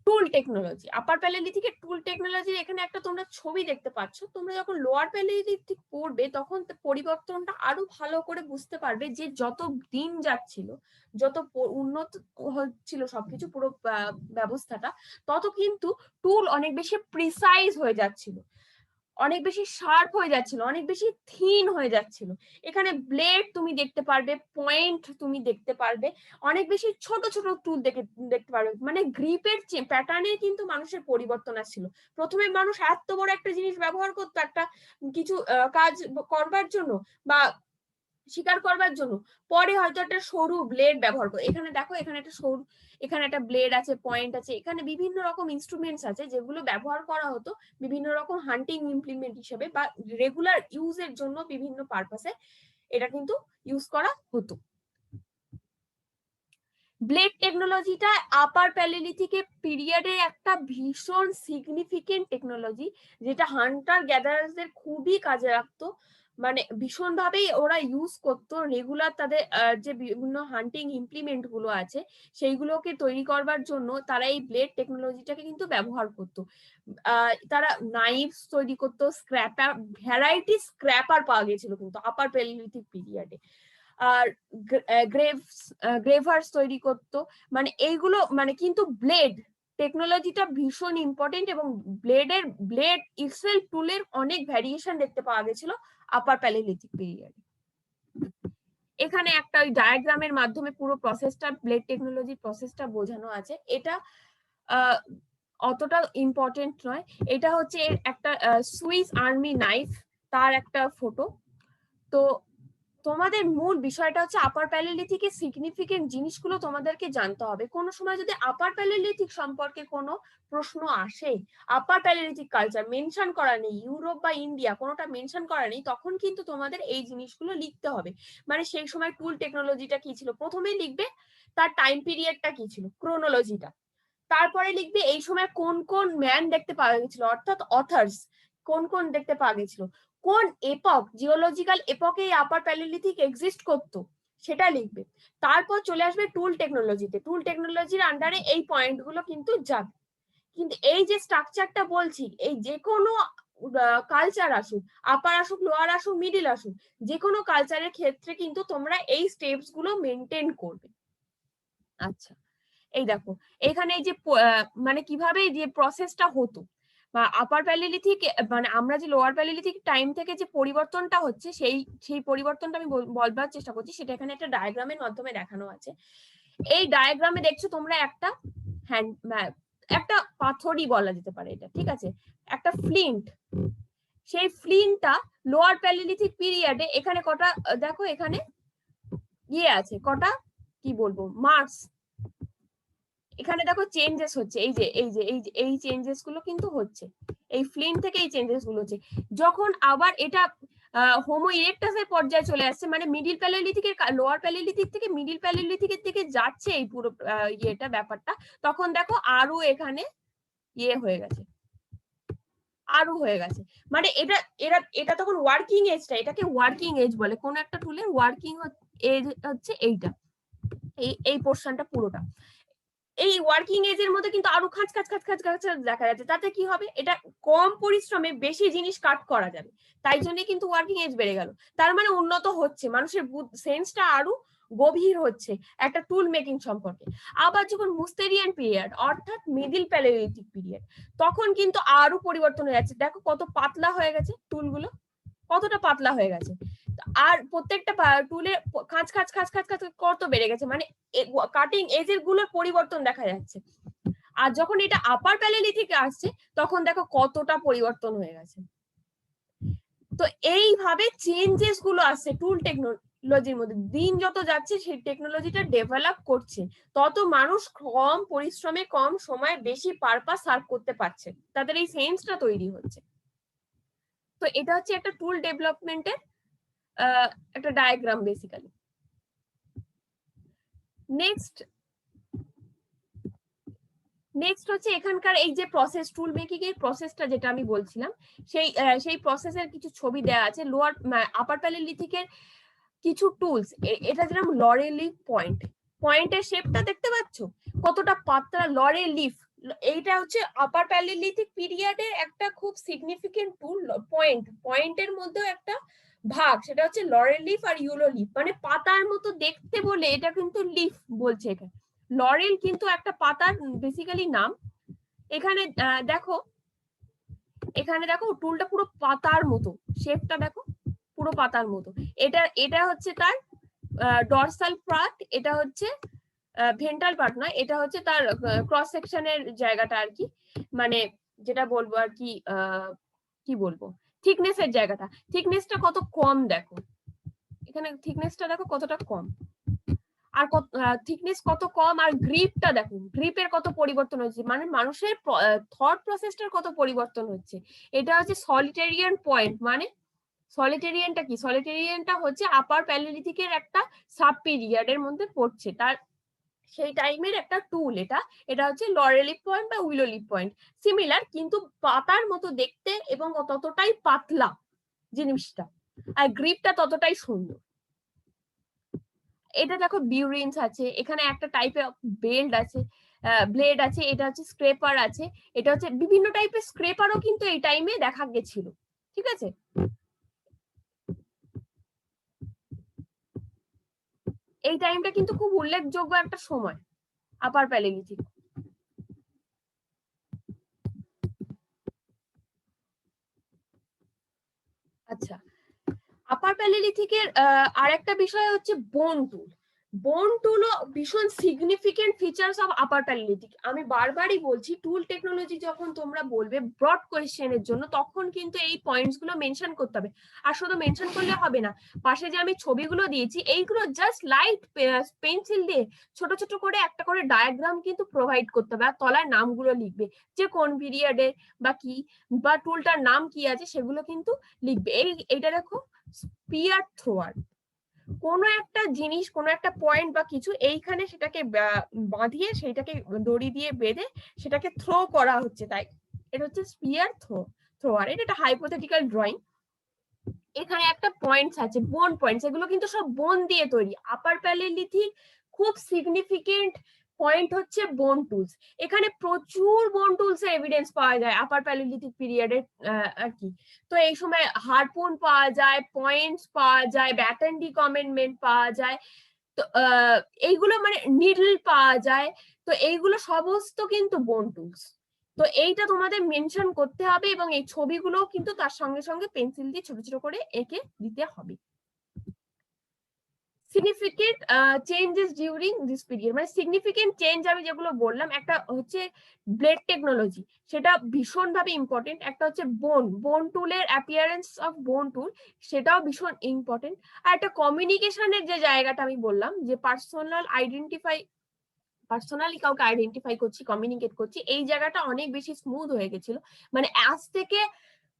টুল টেকনোলজি, আপার প্যালিওলিথিকের টুল টেকনোলজি, এখানে একটা তোমরা ছবি দেখতে পাচ্ছ। তোমরা যখন লোয়ার প্যালিওলিথিক পড়বে তখন পরিবর্তনটা আরো ভালো করে বুঝতে পারবে, যে যত দিন যাচ্ছিল, যত উন্নত হচ্ছিল সবকিছু, পুরো ব্যবস্থাটা, তত কিন্তু টুল অনেক বেশি প্রিসাইজ হয়ে যাচ্ছিল, অনেক বেশি শার্প হয়ে যাচ্ছিল, অনেক বেশি থিন হয়ে যাচ্ছিল। এখানে ব্লেড তুমি দেখতে পারবে, পয়েন্ট তুমি দেখতে পারবে, অনেক বেশি ছোট ছোট টুল দেখতে পারবে। মানে গ্রিপের প্যাটার্নে কিন্তু মানুষের পরিবর্তন আসছিল। প্রথমে মানুষ এত বড় একটা জিনিস ব্যবহার করতো একটা কিছু কাজ করবার জন্য বা শিকার করবার জন্য, পরে হয়তো একটা সরু ব্লেড ব্যবহার করে। এখানে দেখো, এখানে একটা সরু, এখানে একটা ব্লেড আছে, পয়েন্ট আছে, এখানে বিভিন্ন রকম ইনস্ট্রুমেন্টস আছে যেগুলো ব্যবহার করা হতো বিভিন্ন রকম হান্টিং ইমপ্লিমেন্ট হিসেবে, বা রেগুলার ইউজের জন্য বিভিন্ন পারপাসে এটা কিন্তু ইউজ করা হতো। ব্লেড টেকনোলজিটা আপার প্যালিওলিথিকের পিরিয়ডে একটা ভীষণ সিগনিফিকেন্ট টেকনোলজি, যেটা হান্টার গ্যাদারারদের খুবই কাজে লাগতো, মানে ভীষণ ভাবেই ওরা ইউজ করতো রেগুলার তাদের যে বিভিন্ন হান্টিং ইমপ্লিমেন্ট গুলো আছে সেইগুলোকে তৈরি করবার জন্য তারা এই ব্লেড টেকনোলজিটাকে কিন্তু ব্যবহার করতো। তারা নাইফস তৈরি করতো, স্ক্র্যাপার, ভ্যারাইটি স্ক্র্যাপার পাওয়া গেছিল কিন্তু আপার প্যালিওলিথিক পিরিয়ডে। আর গ্রেভার্স তৈরি করতো, মানে এইগুলো মানে কিন্তু ব্লেড টেকনোলজিটা ভীষণ ইম্পর্টেন্ট, এবং ব্লেড ইটসেলফ টুলের অনেক ভ্যারিয়েশন দেখতে পাওয়া গেছিল আপার প্যালিওলিথিক পিরিয়ডে। এখানে একটা ওই ডায়াগ্রামের মাধ্যমে পুরো প্রসেসটা, ব্লেড টেকনোলজির প্রসেসটা বোঝানো আছে। এটা অতটা ইম্পর্টেন্ট নয়। এটা হচ্ছে একটা সুইস আর্মি নাইফ, তার একটা ফটো। তো তোমাদের মূল বিষয়টা হচ্ছে আপার প্যালিওলিথিকের সিগনিফিকেন্ট জিনিসগুলো তোমাদেরকে জানতে হবে। কোনো সময় যদি আপার প্যালিওলিথিক সম্পর্কে কোনো প্রশ্ন আসে, আপার প্যালিওলিথিক কালচার মেনশন করা নেই, ইউরোপ বা ইন্ডিয়া কোনোটা মেনশন করা নেই, তখন কিন্তু তোমাদের এই জিনিসগুলো লিখতে হবে। মানে সেই সময় টুল টেকনোলজিটা কি ছিল প্রথমেই লিখবে, তার টাইম পিরিয়ডটা কি ছিল, ক্রোনোলজিটা। তারপরে লিখবে এই সময় কোন কোন ম্যান দেখতে পাওয়া গেছিল, অর্থাৎ অথার্স কোন কোন দেখতে পাওয়া গেছিল, কোন এপক, জিওলজিক্যাল এপকে এই আপার প্যালিওলিথিক এক্সিস্ট করতো সেটা লিখবে। তারপর চলে আসবে টুল টেকনোলজিতে, টুল টেকনোলজির আন্ডারে এই পয়েন্টগুলো কিন্তু যাবে। কিন্তু এই যে স্ট্রাকচারটা বলছি, এই যে কোনো কালচার আসুক, আপার আসুক, লোয়ার আসুক, মিডিল আসুক, যে কোনো কালচারের ক্ষেত্রে কিন্তু তোমরা এই স্টেপস গুলো মেনটেন করবে। আচ্ছা, এই দেখো এখানে এই যে মানে কিভাবে যে প্রসেসটা হতো বা আপার প্যালিওলিথিক, মানে আমরা যে লোয়ার প্যালিওলিথিক টাইম থেকে যে পরিবর্তনটা হচ্ছে সেই পরিবর্তনটা আমি বলবার চেষ্টা করছি, সেটা এখানে একটা ডায়াগ্রামের মাধ্যমে দেখানো আছে। এই ডায়াগ্রামে দেখছো তোমরা একটা একটা পাথরই বলা যেতে পারে এটা, ঠিক আছে, একটা ফ্লিন্ট। সেই ফ্লিন্টটা লোয়ার প্যালিওলিথিক পিরিয়ডে এখানে কটা দেখো, এখানে আছে কটা, কি বলবো, মার্কস। এখানে দেখো চেঞ্জেস হচ্ছে, এই চেঞ্জেস গুলো কিন্তু হচ্ছে, এই ফ্লিন্ট থেকে এই চেঞ্জেস গুলো হচ্ছে। যখন আবার এটা হোমো ইরেক্টাসের পর্যায়ে চলে আসছে, মানে মিডিল প্যালিওলিথিকের, লোয়ার প্যালিওলিথিক থেকে মিডিল প্যালিওলিথিকের দিকে যাচ্ছে এই পুরো ব্যাপারটা, তখন দেখো আরো এখানে হয়ে গেছে, আরো হয়ে গেছে। মানে এটা তখন ওয়ার্কিং এজটা, এটাকে ওয়ার্কিং এজ বলে, কোন একটা টুলের ওয়ার্কিং এজ হচ্ছে এইটা, এই পোর্শনটা পুরোটা। এই ওয়ার্কিং এজ এর মধ্যে কিন্তু আরো খাঁচ খাঁচ খাঁচ খাঁচ খাঁচ দেখা যাচ্ছে। তাতে কি হবে, এটা কম পরিশ্রমে বেশি জিনিস কাট করা যাবে, তাই জন্য কিন্তু ওয়ার্কিং এজ বেড়ে গেল। তার মানে উন্নত হচ্ছে, মানুষের সেন্সটা আরো গভীর হচ্ছে একটা টুল মেকিং সম্পর্কে। আবার যখন মুস্তেরিয়ান পিরিয়ড অর্থাৎ মিডিল প্যালিওলিথিক পিরিয়ড, তখন কিন্তু আরো পরিবর্তন হয়ে যাচ্ছে। দেখো কত পাতলা হয়ে গেছে টুলগুলো, কতটা পাতলা হয়ে গেছে, আর প্রত্যেকটা টুলে খাঁচ খাঁচ খাঁচ খাঁচ খাঁচ কত বেড়ে গেছে, মানে কাটিং এজের গুলোর পরিবর্তন দেখা যাচ্ছে। আর যখন এটা আপার প্যালিওলিথিকে আসছে তখন দেখো কতটা পরিবর্তন হয়ে গেছে। তো এইভাবে চেঞ্জেস গুলো আসছে টুল টেকনোলজির মধ্যে। দিন যত যাচ্ছে সেই টেকনোলজিটা ডেভেলপ করছে, তত মানুষ কম পরিশ্রমে কম সময়ে বেশি পারপাস সার্ভ করতে পারছে, তাদের এই সেন্সটা তৈরি হচ্ছে। তো এটা হচ্ছে একটা টুল ডেভেলপমেন্টের একটা ডায়াগ্রাম বেসিক্যালি। নেক্সট হচ্ছে এখানকার এই যে প্রসেস, টুল মেকিং এর প্রসেসটা যেটা আমি বলছিলাম, সেই প্রসেসের কিছু ছবি দেওয়া আছে। লোয়ার আপার প্যালিওলিথিকের কিছু টুলস, এটা যেরকম লরেল লিফ পয়েন্টের শেপটা দেখতে পাচ্ছ কতটা পাতলা, লরেল লিফ, এইটা হচ্ছে আপার প্যালিওলিথিক পিরিয়ডের একটা খুব সিগনিফিকেন্ট টুল। পয়েন্টের মধ্যেও একটা ভাগ, সেটা হচ্ছে লরেল লিফ আর ইউলো লিফ, মানে পাতার মতো দেখতে বলে এটা কিন্তু লিফ বলছে এখানে। লরেল কিন্তু একটা পাতার বেসিক্যালি নাম। এখানে দেখো টুলটা পুরো পাতার মতো, শেপটা দেখো পুরো পাতার মতো। এটা হচ্ছে তার ডরসাল পার্ট, এটা হচ্ছে ভেন্ট্রাল পার্ট নয়, এটা হচ্ছে তার ক্রস সেকশনের জায়গাটা আর কি, মানে যেটা বলবো আর কি, কি বলবো, থিকনেসের জায়গাটা, থিকনেসটা কত কম দেখো, এখানে থিকনেসটা দেখো কতটা কম, আর থিকনেস কত কম, আর গ্রিপটা দেখো, গ্রিপের কত পরিবর্তন হচ্ছে, মানে মানুষের থট প্রসেসটার কত পরিবর্তন হচ্ছে। এটা হচ্ছে সলিটেরিয়ান পয়েন্ট, মানে সলিটেরিয়ানটা কি, সলিটেরিয়ানটা হচ্ছে আপার প্যালিওলিথিকের একটা সাব পিরিয়ডের মধ্যে পড়ছে, তার সেই টাইমের একটা টুল। এটা হচ্ছে লরেল লিফ পয়েন্ট বা উইলো লিফ পয়েন্ট, সিমিলার, কিন্তু পাতার মতো দেখতে এবং ততটাই পাতলা জিনিসটা, আর গ্রিপটা ততটাই সুন্দর। এটা দেখো বিউরিনস আছে, এখানে একটা টাইপের বেল্ট আছে, ব্লেড আছে, এটা হচ্ছে স্ক্রেপার আছে, এটা হচ্ছে বিভিন্ন টাইপের স্ক্রেপারও কিন্তু এই টাইমে দেখা গেছিল, ঠিক আছে। এই টাইমটা কিন্তু খুব উল্লেখযোগ্য একটা সময় আপার প্যালিওলিথিক। আচ্ছা, আপার প্যালিওলিথিকের আরেকটা বিষয় হচ্ছে বোন টুল। বোন টুলও ভীষণ significant features of upper palaeolithic. আমি বারবারই বলছি, টুল টেকনোলজি যখন তোমরা বলবে ব্রড কোয়েশ্চেনের জন্য, তখন কিন্তু এই পয়েন্টস গুলো মেনশন করতে হবে। আর শুধু মেনশন করলে হবে না, পাশে যে আমি ছবিগুলো দিয়েছি এইগুলো জাস্ট লাইট পেন্সিল দিয়ে ছোট ছোট করে একটা করে ডায়াগ্রাম কিন্তু প্রোভাইড করতে হবে, আর তলায় নামগুলো লিখবে যে কোন পিরিয়ডে বা কি বা টুলটার নাম কি আছে সেগুলো কিন্তু লিখবে। এইটা দেখো স্পিয়ার থ্রোয়ার, কোনো একটা জিনিস, কোনো একটা পয়েন্ট বা কিছু এইখানে সেটাকে বাঁধিয়ে সেইটাকে দড়ি দিয়ে বেঁধে সেটাকে থ্রো করা হচ্ছে, তাই এটা হচ্ছে স্পিয়ার থ্রোয়ার। এটা একটা হাইপোথেটিক্যাল ড্রয়িং। এখানে একটা পয়েন্টস আছে, বোন পয়েন্টস, এগুলো কিন্তু সব বোন দিয়ে তৈরি। আপার প্যালিওলিথিক খুব সিগনিফিকেন্ট পয়েন্ট হচ্ছে বোন টুলস। এখানে প্রচুর বোন টুলস এর এভিডেন্স পাওয়া যায় আপার প্যালিওলিথিক পিরিয়ডের আর কি। তো এই সময় হারপুন পাওয়া যায়, পয়েন্টস পাওয়া যায়, ব্যাটন ডিকমেন্টমেন্ট পাওয়া যায়, তো এইগুলো মানে নিডল পাওয়া যায়, তো এইগুলো সমস্ত কিন্তু বোন টুলস। তো এইটা তোমাদের মেনশন করতে হবে, এবং এই ছবিগুলো কিন্তু তার সঙ্গে সঙ্গে পেন্সিল দিয়ে ছোট ছোট করে এঁকে দিতে হবে। Significant changes during this period, মানে সিগনিফিকেন্ট চেঞ্জ আমি যেগুলো বললাম, একটা হচ্ছে ব্লেড টেকনোলজি, সেটা ভীষণ ভাবে ইম্পর্টেন্ট। একটা হচ্ছে বোন টুলের অ্যাপিয়ারেন্স অফ বোন টুল, সেটাও ভীষণ ইম্পর্টেন্ট। আর একটা কমিউনিকেশনের যে জায়গাটা আমি বললাম, যে পার্সোনালি কাউকে আইডেন্টিফাই করছি, কমিউনিকেট করছি, এই জায়গাটা অনেক বেশি স্মুথ হয়ে গেছিল। মানে আজ থেকে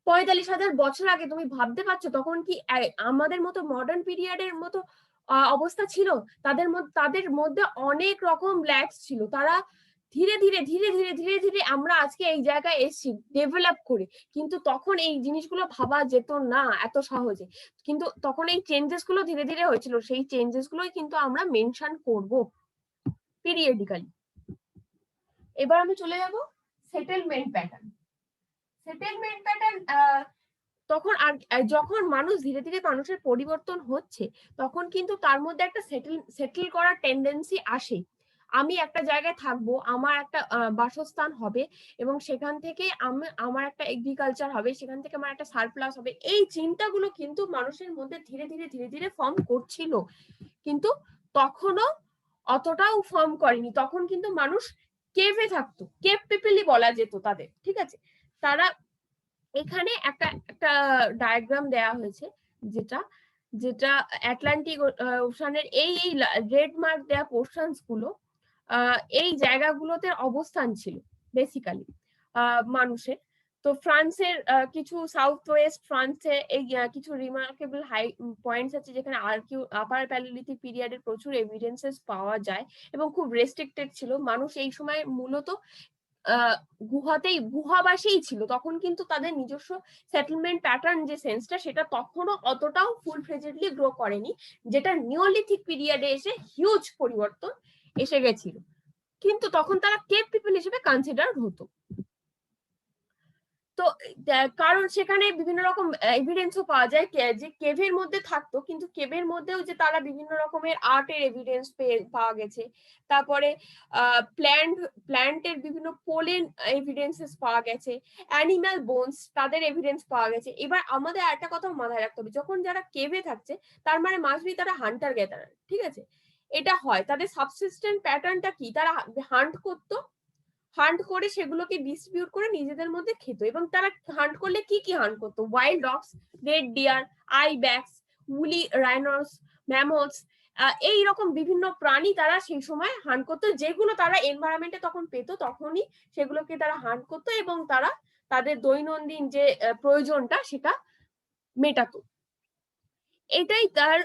45,000 বছর আগে তুমি ভাবতে পারছো তখন কি আমাদের মতো মডার্ন পিরিয়ডের মতো অবস্থা ছিল? তাদের মধ্যে অনেক রকম ল্যাক্স ছিল। তারা ধীরে ধীরে ধীরে ধীরে ধীরে ধীরে আমরা আজকে এই জায়গায় এসেছি ডেভেলপ করে, কিন্তু তখন এই জিনিসগুলো ভাবা যেত না এত সহজে। কিন্তু তখন এই চেঞ্জেস গুলো ধীরে ধীরে হয়েছিল, সেই চেঞ্জেস গুলোই কিন্তু আমরা মেনশন করব পিরিয়ডিক্যালি। এবার আমি চলে যাব সেটেলমেন্ট প্যাটার্ন। সেটেলমেন্ট প্যাটার্ন তখন যখন মানুষ ধীরে ধীরে মানুষের পরিবর্তন হচ্ছে, তখন কিন্তু তার মধ্যে একটা সেটেল করার টেন্ডেন্সি আসে। আমি একটা জায়গায় থাকবো, আমার একটা বাসস্থান হবে, এবং সেখান থেকে আমার একটা এগ্রিকালচার হবে, সেখান থেকে আমার একটা সারপ্লাস হবে। এই চিন্তাগুলো কিন্তু মানুষের মধ্যে ধীরে ধীরে ধীরে ধীরে ফর্ম করছিল, কিন্তু তখনও অতটাও ফর্ম করেনি। তখন কিন্তু মানুষ কেভে থাকতো, কেভ পিপলই বলা যেত তাদের, ঠিক আছে। তারা এখানে একটা ডায়াগ্রাম দেয়া হয়েছে, যেটা যেটা আটলান্টিক ওশানের এই রেড মার্ক দেয়া পোর্শনস গুলো, এই জায়গাগুলোতে অবস্থান ছিল বেসিক্যালি মানুষের। তো ফ্রান্সের কিছু সাউথ ওয়েস্ট ফ্রান্সে এই কিছু রিমার্কেবল হাই পয়েন্টস আছে, যেখানে আপার প্যালিওলিথিক পিরিয়ডের প্রচুর এভিডেন্সেস পাওয়া যায়, এবং খুব রেস্ট্রিক্টেড ছিল। মানুষ এই সময় মূলত গুহাবাসেই ছিল। তখন কিন্তু তাদের নিজস্ব সেটেলমেন্ট প্যাটার্ন যে সেন্সটা, সেটা তখনও অতটাও ফুল ফ্লেজেডলি গ্রো করেনি, যেটা নিওলিথিক পিরিয়ডে এসে হিউজ পরিবর্তন এসে গেছিল। কিন্তু তখন তারা কেভ পিপল হিসেবে কনসিডার হতো। তো কারণ সেখানে বিভিন্ন রকম এভিডেন্সও পাওয়া যায় যে কেভের মধ্যে থাকতো, কিন্তু কেভের মধ্যেও যে তারা বিভিন্ন রকমের আর্টের এভিডেন্স পাওয়া গেছে। তারপরে প্ল্যান্টের বিভিন্ন পোলেন এভিডেন্সেস পাওয়া গেছে, অ্যানিমাল বোনস তাদের এভিডেন্স পাওয়া গেছে। এবার আমাদের একটা কথা মাথায় রাখতে হবে, যখন যারা কেভে থাকছে তার মানে মাস্ট বি তারা হান্টার গ্যাদারার, ঠিক আছে। এটা হয় তাদের সাবসিস্টেন্ট প্যাটার্নটা কি, তারা হান্ট করে সেগুলোকে ডিস্ট্রিবিউট করে নিজেদের মধ্যে খেত। এবং তারা হান্ট করলে কি কি হান্ট করতো? ওয়াইল্ড ডগস, রেড ডিয়ার, আইব্যাক্স, উলি রাইনোস, ম্যামথস, এইরকম বিভিন্ন প্রাণী তারা সেই সময় হান্ট করতো, যেগুলো তারা এনভায়রনমেন্টে তখন পেতো, তখনই সেগুলোকে তারা হান্ট করতো, এবং তারা তাদের দৈনন্দিন যে প্রয়োজনটা সেটা মেটাতো। এটাই তার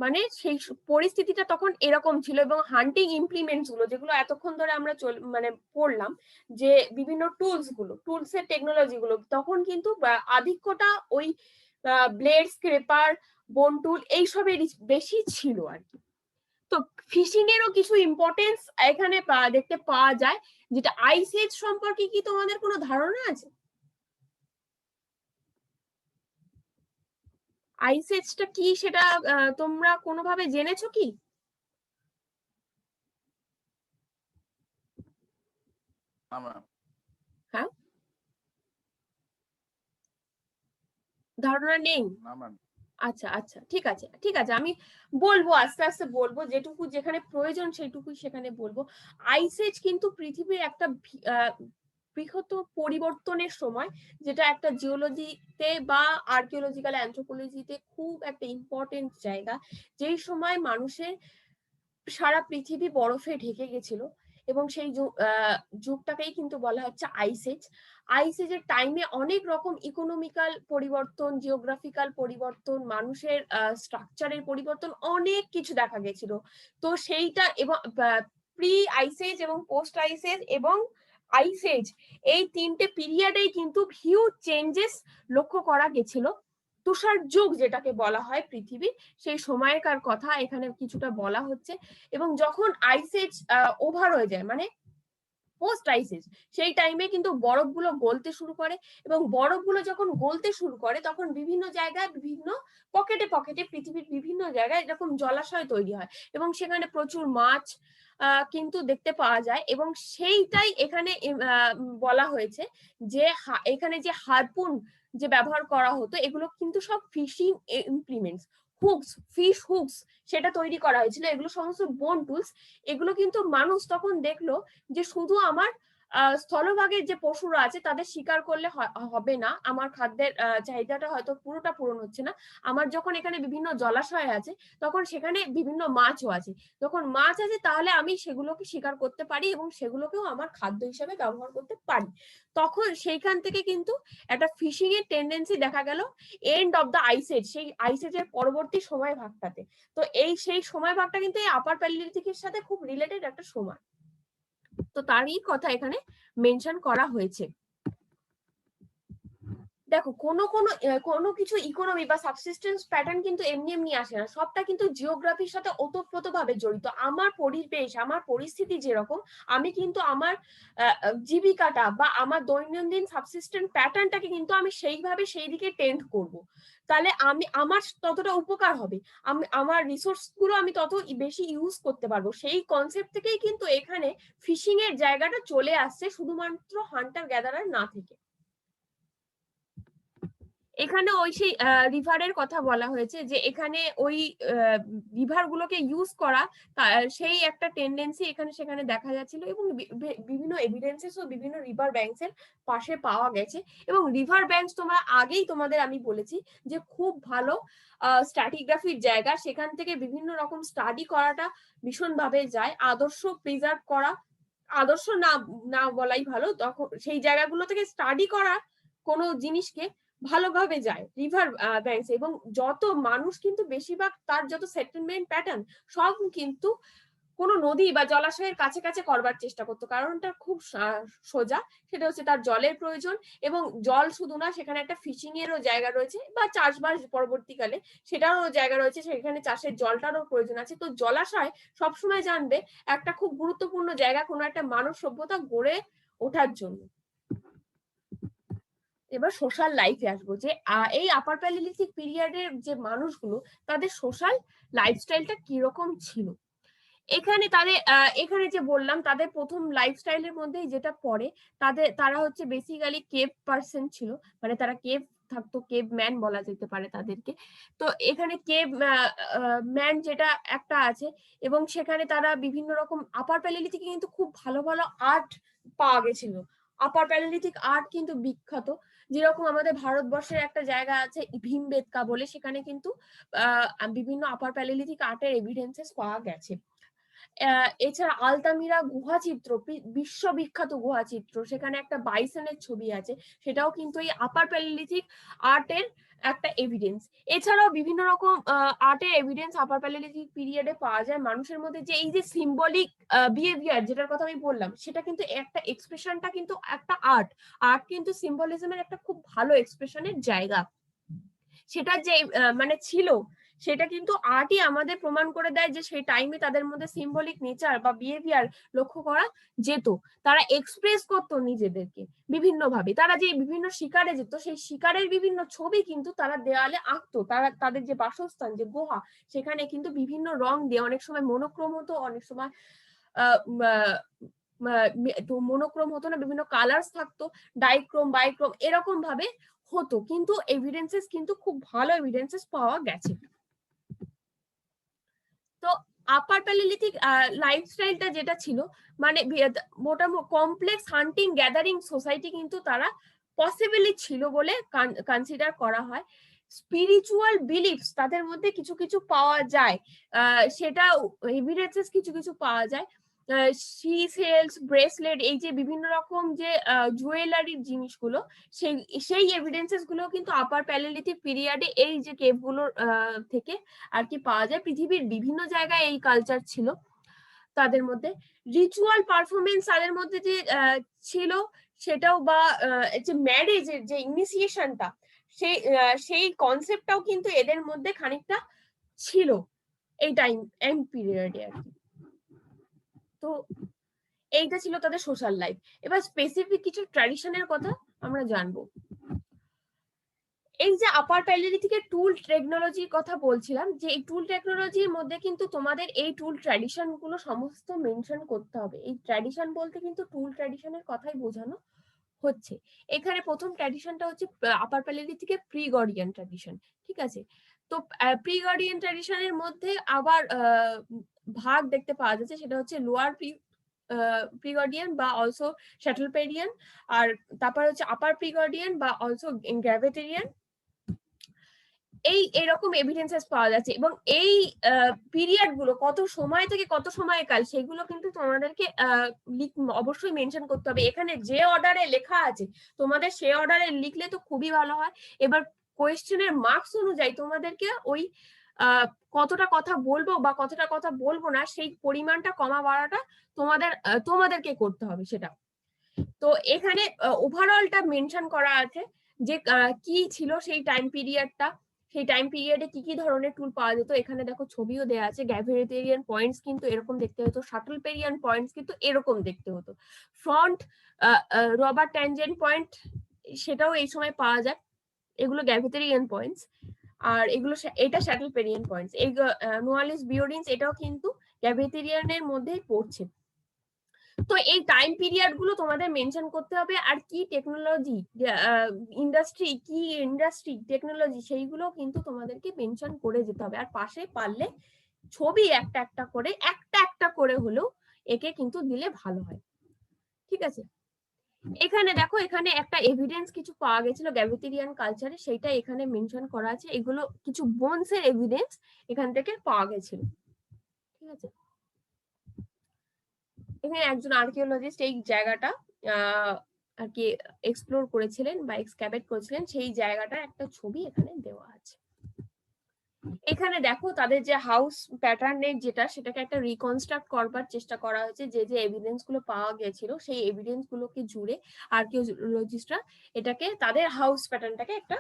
মানে সেই পরিস্থিতিটা তখন এরকম ছিল, এবং হান্টিং ইমপ্লিমেন্টস গুলো যেগুলো এতক্ষণ ধরে আমরা মানে পড়লাম, যে বিভিন্ন টুলস এর টেকনোলজি গুলো তখন কিন্তু আধিক্যটা ওই ব্লেড, স্ক্রেপার, বোন টুল এইসবেরই বেশি ছিল আর কি। তো ফিশিং এরও কিছু ইম্পর্টেন্স এখানে দেখতে পাওয়া যায়, যেটা আইস এজ সম্পর্কে কি তোমাদের কোনো ধারণা আছে? আইস এজটা কি সেটা তোমরা কোনোভাবে জেনেছো কি? হ্যাঁ, ধারণা নেই? আচ্ছা আচ্ছা, ঠিক আছে ঠিক আছে, আমি বলবো আস্তে আস্তে বলবো, যেটুকু যেখানে প্রয়োজন সেইটুকুই সেখানে বলবো। আইস এজ কিন্তু পৃথিবীর একটা বৃহৎ পরিবর্তনের সময়, যেটা একটা জিওলজিতে বা আর্কিওলজিক্যাল অ্যানথ্রোপোলজিতে খুব একটা ইম্পর্টেন্ট জায়গা, যেই সময় মানুষের সারা পৃথিবী বরফে ঢেকে গেছিল, এবং সেই যুগটাকেই কিন্তু বলা হচ্ছে আইস এজ। আইস এজের টাইমে অনেক রকম ইকোনমিক্যাল পরিবর্তন, জিওগ্রাফিক্যাল পরিবর্তন, মানুষের স্ট্রাকচারের পরিবর্তন, অনেক কিছু দেখা গেছিল। তো সেইটা, এবং প্রি আইস এজ এবং পোস্ট আইস এজ এবং আইস এজ, এই তিনটে পিরিয়ডেই কিন্তু হিউজ চেঞ্জেস লক্ষ্য করা গেছিল। তুষার যুগ যেটাকে বলা হয় পৃথিবী, সেই সময়কার কথা এখানে কিছুটা বলা হচ্ছে। এবং যখন আইস এজ ওভার হয়ে যায়, মানে পোস্ট আইস এজ, সেই টাইমে কিন্তু বরফগুলো গলতে শুরু করে, এবং বরফগুলো যখন গলতে শুরু করে তখন বিভিন্ন জায়গায়, বিভিন্ন পকেটে পকেটে পৃথিবীর বিভিন্ন জায়গায় এরকম জলাশয় তৈরি হয়, এবং সেখানে প্রচুর মাছ কিন্তু দেখতে পাওয়া যায়। এবং সেইটাই এখানে বলা হয়েছে যে এখানে যে হারপুন যে ব্যবহার করা হতো, এগুলো কিন্তু সব fishing implements, hooks, fish hooks, সেটা তৈরি করা হয়েছিল। এগুলো সমস্ত বোন টুলস। এগুলো কিন্তু মানুষ তখন দেখলো যে শুধু আমার স্থলভাগের যে পশুরা আছে তাদের শিকার করলে হবে না, আমার খাদ্যের চাহিদাটা হয়তো পুরোটা পূরণ হচ্ছে না। আমার যখন এখানে বিভিন্ন জলাশয় আছে, তখন সেখানে বিভিন্ন মাছও আছে। যখন মাছ আছে তাহলে আমি সেগুলোকে শিকার করতে পারি, এবং সেগুলোকেও আমার খাদ্য হিসেবে ব্যবহার করতে পারি। তখন সেইখান থেকে কিন্তু একটা ফিশিং এর টেন্ডেন্সি দেখা গেল end of the ice age, সেই আইস এজের পরবর্তী সময় ভাগটাতে। তো সেই সময় ভাগটা কিন্তু এই আপার প্যালিওলিথিকের সাথে খুব রিলেটেড একটা সময়। তো তারই কথা এখানে মেনশন করা হয়েছে। দেখো, কোনো কিছু ইকোনমি বা সাবসিস্টেন্স প্যাটার্ন কিন্তু এমনি এমনি আসে না, সবটা কিন্তু জিওগ্রাফির সাথে ওতপ্রোতভাবে জড়িত। আমার পরিবেশ, আমার পরিস্থিতি যেরকম, আমি কিন্তু আমার জীবিকাটা বা আমার দৈনন্দিন সাবসিস্টেন্স প্যাটার্নটাকে কিন্তু আমি সেইভাবে সেই দিকে টেন্ড করব। তাহলে আমার ততটা উপকার হবে, আমার রিসোর্স গুলো আমি তত বেশি ইউজ করতে পারবো। সেই কনসেপ্ট থেকেই কিন্তু এখানে ফিশিং এর জায়গাটা চলে আসছে, শুধুমাত্র হান্টার গ্যাদারার না থেকে। এখানে ওই সেই রিভারের কথা বলা হয়েছে, যে এখানে ওই রিভার গুলোকে ইউজ করা, সেই একটা টেন্ডেন্সি এখানে সেখানে দেখা যাচ্ছিল, এবং বিভিন্ন এভিডেন্সেস ও বিভিন্ন রিভার ব্যাংকস এর পাশে পাওয়া গেছে। এবং রিভার ব্যাংকস তোমরা আগেই তোমাদের আমি বলেছি যে খুব ভালো স্ট্র্যাটিগ্রাফির জায়গা, সেখান থেকে বিভিন্ন রকম স্টাডি করাটা ভীষণভাবে যায়। আদর্শ প্রিজার্ভ করা, আদর্শ না না বলাই ভালো, তখন সেই জায়গাগুলো থেকে স্টাডি করা কোনো জিনিসকে ভালোভাবে যায় রিভার ব্যাংকস। এবং যত মানুষ কিন্তু বেশিরভাগ তার যত সেটেলমেন্ট প্যাটার্ন সব কিন্তু কোনো নদী বা জলাশয়ের কাছে কাছে করবার চেষ্টা করতো, কারণটা খুব সোজা, সেটা হচ্ছে তার জলের প্রয়োজন। এবং জল শুধু না, সেখানে একটা ফিশিং এরও জায়গা রয়েছে, বা চাষবাস পরবর্তীকালে সেটারও জায়গা রয়েছে, সেখানে চাষের জলটারও প্রয়োজন আছে। তো জলাশয় সবসময় জানবে একটা খুব গুরুত্বপূর্ণ জায়গা কোনো একটা মানব সভ্যতা গড়ে ওঠার জন্য। এবার সোশ্যাল লাইফে আসবো, যে এই আপার প্যালিওলিথিক পিরিয়ডের যে মানুষগুলো, তাদের সোশ্যাল লাইফস্টাইলটা কিরকম ছিল। এখানে এখানে যে বললাম, তাদের প্রথম লাইফস্টাইলের মধ্যে যেটা পড়ে, তারা হচ্ছে বেসিক্যালি কেভ পার্সন ছিল, মানে তারা কেভ থাকতো, কেভ ম্যান বলা যেতে পারে তাদেরকে। তো এখানে কেভ ম্যান যেটা একটা আছে, এবং সেখানে তারা বিভিন্ন রকম আপার প্যালিওলিথিকে কিন্তু খুব ভালো ভালো আর্ট পাওয়া গেছিল। আপার প্যালিওলিথিক আর্ট কিন্তু বিখ্যাত, যেরকম আমাদের ভারতবর্ষের একটা জায়গা আছে ভীমবেটকা বলে, সেখানে কিন্তু বিভিন্ন আপার প্যালিওলিথিক আর্টের এভিডেন্সেস পাওয়া গেছে। এছাড়া আলতামিরা গুহাচিত্র, বিশ্ববিখ্যাত গুহাচিত্র, সেখানে একটা বাইসনের ছবি আছে, সেটাও কিন্তু এই আপার প্যালিওলিথিক আর্টের একটা এভিডেন্স। এছাড়াও বিভিন্ন রকম আর্টের এভিডেন্স আপার প্যালিওলিথিক পিরিয়ডে পাওয়া যায়। মানুষের মধ্যে যে এই যে সিম্বলিক বিহেভিয়ার যেটার কথা আমি বললাম, সেটা কিন্তু একটা এক্সপ্রেশনটা কিন্তু একটা আর্ট। আর্ট কিন্তু সিম্বলিজমের একটা খুব ভালো এক্সপ্রেশনের জায়গা। সেটা যে মানে ছিল, সেটা কিন্তু আর্টই আমাদের প্রমাণ করে দেয় যে সেই টাইমে তাদের মধ্যে সিম্বলিক নেচার বা বিহেভিয়ার লক্ষ্য করা যেত। তারা এক্সপ্রেস করতো নিজেদেরকে বিভিন্ন ভাবে। তারা যে বিভিন্ন শিকারে যেত, সেই শিকারের বিভিন্ন ছবি কিন্তু তারা দেওয়ালে আঁকতো। তারা তাদের যে বাসস্থান, যে গুহা, সেখানে কিন্তু বিভিন্ন রং দিয়ে, অনেক সময় মনোক্রোম হতো, অনেক সময় মনোক্রোম হতো না, বিভিন্ন কালার্স থাকতো, ডাইক্রোম, বাইক্রোম, এরকম ভাবে হতো। কিন্তু এভিডেন্সেস কিন্তু খুব ভালো এভিডেন্সেস পাওয়া গেছে। তো আপার প্যালিওলিথিক লাইফস্টাইলটা যেটা ছিল, মানে মোটামুটি কমপ্লেক্স হান্টিং গ্যাদারিং সোসাইটি কিন্তু তারা পসিবলি ছিল বলে কনসিডার করা হয়। স্পিরিচুয়াল বিলিফস তাদের মধ্যে কিছু কিছু পাওয়া যায়, সেটা এভিডেন্সেস কিছু কিছু পাওয়া যায়। সি সেলস, ব্রেসলেট, এই যে বিভিন্ন রকম যে জুয়েলারির জিনিসগুলো, সেই এভিডেন্সেস গুলো কিন্তু আপার প্যালিওলিথিক পিরিয়ডে এই যে কেভ গুলোর থেকে আর কি পাওয়া যায়। পৃথিবীর বিভিন্ন জায়গায় এই কালচার ছিল তাদের মধ্যে। রিচুয়াল পারফরমেন্স তাদের মধ্যে যে ছিল, সেটাও বা যে ম্যারেজের যে ইনিশিয়েশনটা, সেই কনসেপ্টটাও কিন্তু এদের মধ্যে খানিকটা ছিল এই টাইম পিরিয়ডে আর কি। তো এইটা ছিল তাদের সোশ্যাল লাইফ। এবার স্পেসিফিক কিছু ট্র্যাডিশনের কথা আমরা জানবো। এই যে আপার প্যালিওলিথিকের টুল টেকনোলজির কথা বলছিলাম, যে এই টুল টেকনোলজির মধ্যে কিন্তু তোমাদের এই টুল ট্র্যাডিশন গুলো সমস্ত মেনশন করতে হবে। এই ট্র্যাডিশন বলতে কিন্তু টুল ট্র্যাডিশনের কথাই বোঝানো হচ্ছে। এখানে প্রথম ট্র্যাডিশনটা হচ্ছে আপার প্যালিওলিথিকের প্রি গর্ডিয়ান ট্র্যাডিশন, ঠিক আছে? তো প্রি গর্ডিয়ান ট্র্যাডিশনের মধ্যে আবার ভাগ দেখতে পাওয়া যাচ্ছে, সেটা হচ্ছে লোয়ার প্রিগর্ডিয়ান বা অলসো শ্যাটলপেরিয়ান, আর তারপর হচ্ছে আপার প্রিগর্ডিয়ান বা অলসো গ্র্যাভিটেরিয়ান। এরকম এভিডেন্সেস পাওয়া যাচ্ছে। এবং এই পিরিয়ড গুলো কত সময় থেকে কত সময়কাল, সেগুলো কিন্তু তোমাদেরকে অবশ্যই মেনশন করতে হবে। এখানে যে অর্ডারে লেখা আছে তোমাদের সে অর্ডারে লিখলে তো খুবই ভালো হয়। এবার কোয়েশ্চেনের মার্কস অনুযায়ী তোমাদেরকে ওই কতটা কথা বলবো বা কতটা কথা বলবো না, সেই পরিমাণটা কমা বাড়াটা তোমাদেরকে করতে হবে সেটা। তো এখানে ওভারঅলটা মেনশন করা আছে যে কি ছিল সেই টাইম পিরিয়ডটা, সেই টাইম পিরিয়ডে কি কি ধরনের টুল পাওয়া যেত। এখানে দেখো ছবিও দেওয়া আছে। গ্র্যাভিটেরিয়ান পয়েন্টস কিন্তু এরকম দেখতে হতো, শাটলপেরিয়ান পয়েন্টস কিন্তু এরকম দেখতে হতো, ফ্রন্ট রবার ট্যানজেন্ট পয়েন্ট সেটাও এই সময় পাওয়া যায়। এগুলো গ্র্যাভিটেরিয়ান পয়েন্টস, আর এগুলো এটা শ্যাটলপেরিয়ান পয়েন্টস। এই নোয়ালিস বিওরিন্স এটাও কিন্তু গ্র্যাভিটেরিয়ানের মধ্যেই পড়ছে। তো এই টাইম পিরিয়ড গুলো তোমাদের মেনশন করতে হবে। আর কি টেকনোলজি ইন্ডাস্ট্রি টেকনোলজি, সেইগুলো কিন্তু তোমাদেরকে মেনশন করে যেতে হবে। আর পাশে পারলে ছবি একটা একটা করে হলেও একে কিন্তু দিলে ভালো হয়, ঠিক আছে? এখানে দেখো, এখানে একটা এভিডেন্স কিছু পাওয়া গেছিল গ্র্যাভিটেরিয়ান কালচারে, সেইটা এখানে মেনশন করা আছে। এগুলো কিছু বোনস এর এভিডেন্স এখান থেকে পাওয়া গেছিল, ঠিক আছে? এখানে একজন আর্কিওলজিস্ট এই জায়গাটা আর কি এক্সপ্লোর করেছিলেন বা এক্সক্যাভেট করেছিলেন, সেই জায়গাটার একটা ছবি এখানে দেওয়া আছে। এখানে দেখো তাদের যে হাউস প্যাটার্নের যেটা, সেটাকে একটা রিকনস্ট্রাক্ট করবার চেষ্টা করা হয়েছে। যে যে এভিডেন্স গুলো পাওয়া গেছিল সেই এভিডেন্স গুলোকে জুড়ে আর্কিওলজিস্টরা এটাকে তাদের হাউস প্যাটার্নটাকে একটা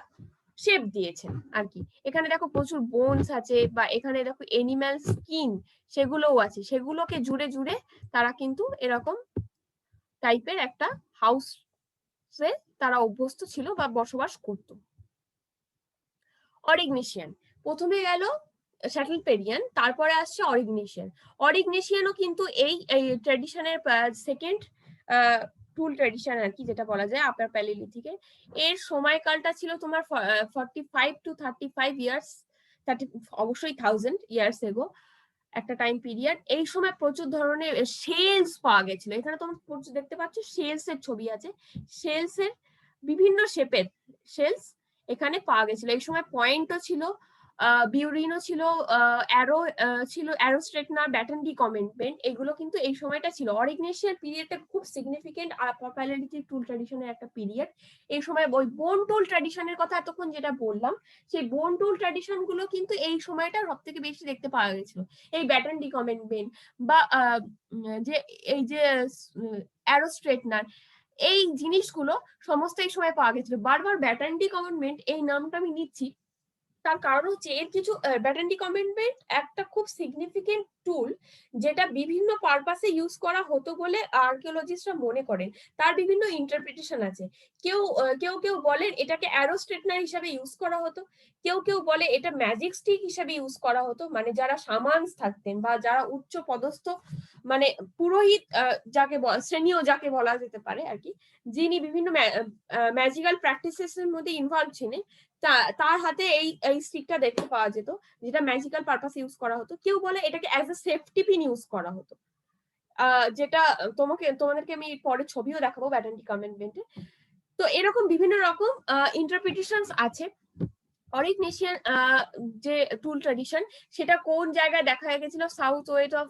শেপ দিয়েছেন আর কি। এখানে দেখো প্রচুর বোনস আছে, বা এখানে দেখো এনিম্যাল স্কিন সেগুলোও আছে, সেগুলোকে জুড়ে জুড়ে তারা কিন্তু এরকম টাইপের একটা হাউসে তারা অভ্যস্ত ছিল বা বসবাস করত। অরিগনেশিয়ান প্রথমে গেল, শ্যাটলপেরিয়ান, তারপরে আসছে অরিগনেশিয়ান। অরিগনেশিয়ানও কিন্তু এই ট্র্যাডিশনের সেকেন্ড টুল ট্র্যাডিশন আর কি, যেটা বলা যায় আপার প্যালিওলিথিকের। এর সময়কালটা ছিল তোমার 45 to 35 ইয়ার্স, অবশ্যই 1000 ইয়ার্স এগো একটা টাইম পিরিয়ড। এই সময় প্রচুর ধরনের শেলস পাওয়া গেছিল। এখানে তোমরা দেখতে পাচ্ছ শেলস এর ছবি আছে। শেলস এর বিভিন্ন শেপের শেলস এখানে পাওয়া গেছিল। এই সময় পয়েন্টও ছিল, বিউরিনো ছিল, অ্যারো ছিল, অ্যারো স্ট্রেটনার, ব্যাটন ডি কমেন্টমেন্ট, এগুলো কিন্তু এই সময়টা ছিল। অরিগনেশিয়ান পিরিয়ডটা খুব সিগনিফিকেন্ট প্যালিওলিথিক টুল ট্র্যাডিশনের একটা পিরিয়ড। এই সময় ওই বোন টুল ট্র্যাডিশনের কথা এতক্ষণ যেটা বললাম, সেই বোন টুল ট্র্যাডিশন গুলো কিন্তু এই সময়টা সব থেকে বেশি দেখতে পাওয়া গেছিল। এই ব্যাটন ডি কমেন্টমেন্ট বা যে এই যে অ্যারো স্ট্রেটনার, এই জিনিসগুলো সমস্ত এই সময় পাওয়া গেছিল। বারবার ব্যাটন ডি কমেন্টমেন্ট এই নামটা আমি নিচ্ছি, তার কারণ হচ্ছে এর কিছু ব্যাটন ডি কমেন্টমেন্ট একটা খুব সিগনিফিকেন্ট টুল, যেটা বিভিন্ন পারপাসে ইউজ করা হতো বলে আর্কিওলজিস্টরা মনে করেন। তার বিভিন্ন ইন্টারপ্রিটেশন আছে। কেউ বলেন এটাকে অ্যারো স্ট্রেটনার হিসাবে ইউজ করা হতো, কেউ বলে এটা ম্যাজিক স্টিক হিসাবে ইউজ করা হতো, মানে যারা শামানস থাকতেন বা যারা উচ্চ পদস্থ, মানে পুরোহিত শ্রেণীও যাকে বলা যেতে পারে আর কি, যিনি বিভিন্ন ম্যাজিক্যাল প্র্যাকটিসেস এর মধ্যে ইনভলভ ছিলেন, তার হাতে এই স্টিকটা দেখতে পাওয়া যেত, যেটা ম্যাজিক্যাল পারপাস ইউজ করা হতো। কেউ বলে এটাকে as a safety pin use করা হতো, যেটা তোমাদেরকে আমি পরে ছবিও দেখাবো ব্যাটন ডি কমেন্টমেন্টে। তো এরকম বিভিন্ন রকম ইন্টারপ্রিটেশনস আছে। অরিগনেশিয়ান যে টুল ট্র্যাডিশন, সেটা কোন জায়গায় দেখা গেছিল, সাউথ ওয়েস্ট অফ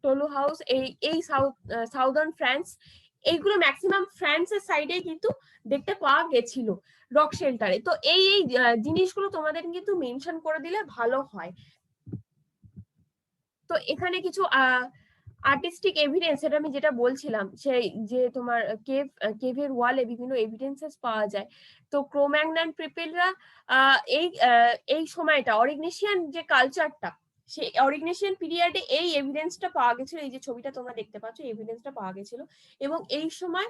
টোলো হাউস, এই সাউদার্ন ফ্রান্স, এইগুলো ম্যাক্সিমাম ফ্রান্সের সাইডে কিন্তু দেখতে পাওয়া গেছিল রক শেল্টারে। তো এই জিনিসগুলো তোমাদের কিন্তু মেনশন করে দিলে ভালো হয়। তো এখানে কিছু আর্টিস্টিক এভিডেন্স, এটা আমি যেটা বলছিলাম, সেই যে তোমার কেভের ওয়ালে বিভিন্ন এভিডেন্সেস পাওয়া যায়। তো ক্রোম্যাগনান পিপলরা এই সময়টা অরিগনেশিয়ান যে কালচারটা, সেই অরিগনেশিয়ান পিরিয়ডে এই এভিডেন্সটা পাওয়া গেছিল। এই যে ছবিটা তোমরা দেখতে পাচ্ছ, এভিডেন্সটা পাওয়া গেছিল। এবং এই সময়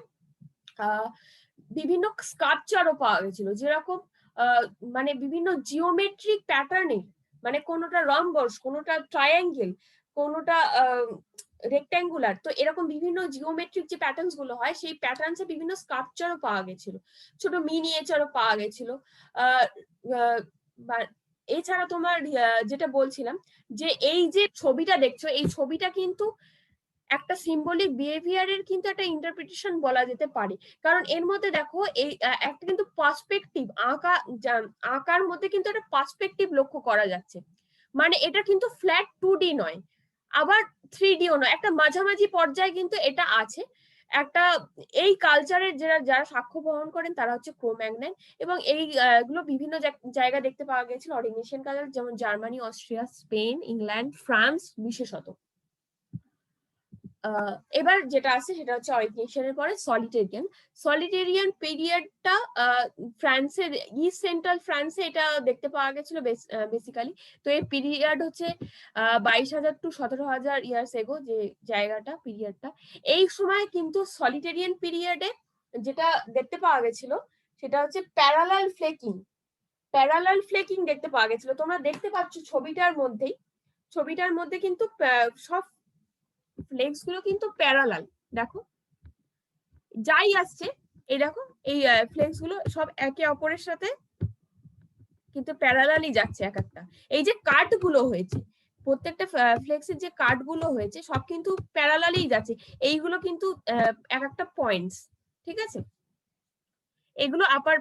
বিভিন্ন স্কাল্পচারও পাওয়া গেছিল, যেরকম মানে বিভিন্ন জিওমেট্রিক প্যাটার্নে, মানে কোনোটা রম্বস, কোনোটা ট্রায়াঙ্গেল, কোনোটা রেক্ট্যাঙ্গুলার, তো এরকম বিভিন্ন জিওমেট্রিক যে প্যাটার্নস গুলো হয়, সেই প্যাটার্নসে বিভিন্ন স্কাল্পচারও পাওয়া গেছিল, ছোট মিনিয়েচারও পাওয়া গেছিল। এছাড়া তোমার যেটা বলছিলাম, যে এই যে ছবিটা দেখছো, এই ছবিটা কিন্তু একটা সিম্বলিক বিহেভিয়ারের কিন্তু একটা ইন্টারপ্রিটেশন বলা যেতে পারে। কারণ এর মধ্যে দেখো এই একটা কিন্তু পার্সপেক্টিভ আঁকার মধ্যে কিন্তু একটা পার্সপেক্টিভ লক্ষ্য করা যাচ্ছে। মানে এটা কিন্তু ফ্ল্যাট 2D নয়, আবার 3Dও নয়, একটা মাঝামাঝি পর্যায়ে কিন্তু এটা আছে। একটা এই কালচারের যারা সাক্ষ্য বহন করেন তারা হচ্ছে ক্রোম্যাগনান, এবং এইগুলো বিভিন্ন জায়গা দেখতে পাওয়া গেছিল অরিগনেশিয়ান কালচার, যেমন Germany, Austria, Spain, England, France বিশেষত। এবার যেটা আছে সেটা হচ্ছে অরিগনেশনের পরে সলিটেরিয়ান পিরিয়ডটা ফ্রান্সের ইস্ট সেন্ট্রাল ফ্রান্সে এটা দেখতে পাওয়া গেছিল বেসিক্যালি। তো এই পিরিয়ড হচ্ছে 22,000 to 17,000 ইয়ার্স এগো, যে জায়গাটা পিরিয়ডটা। এই সময় কিন্তু সলিটেরিয়ান পিরিয়ডে যেটা দেখতে পাওয়া গেছিল সেটা হচ্ছে প্যারালাল ফ্লেকিং দেখতে পাওয়া গেছিল। তোমরা দেখতে পাচ্ছ ছবিটার মধ্যে কিন্তু সব ফ্লেক্স গুলো কিন্তু প্যারালাল, দেখো যাই আসছে, এই দেখো এই ফ্লেক্স গুলো সব একে অপরের সাথে কিন্তু প্যারালালই যাচ্ছে এক একটা। এই যে কাট গুলো হয়েছে, প্রত্যেকটা ফ্লেক্সের যে কাট গুলো হয়েছে সব কিন্তু প্যারালালই যাচ্ছে। এইগুলো কিন্তু এক একটা পয়েন্টস, ঠিক আছে? এগুলো আপার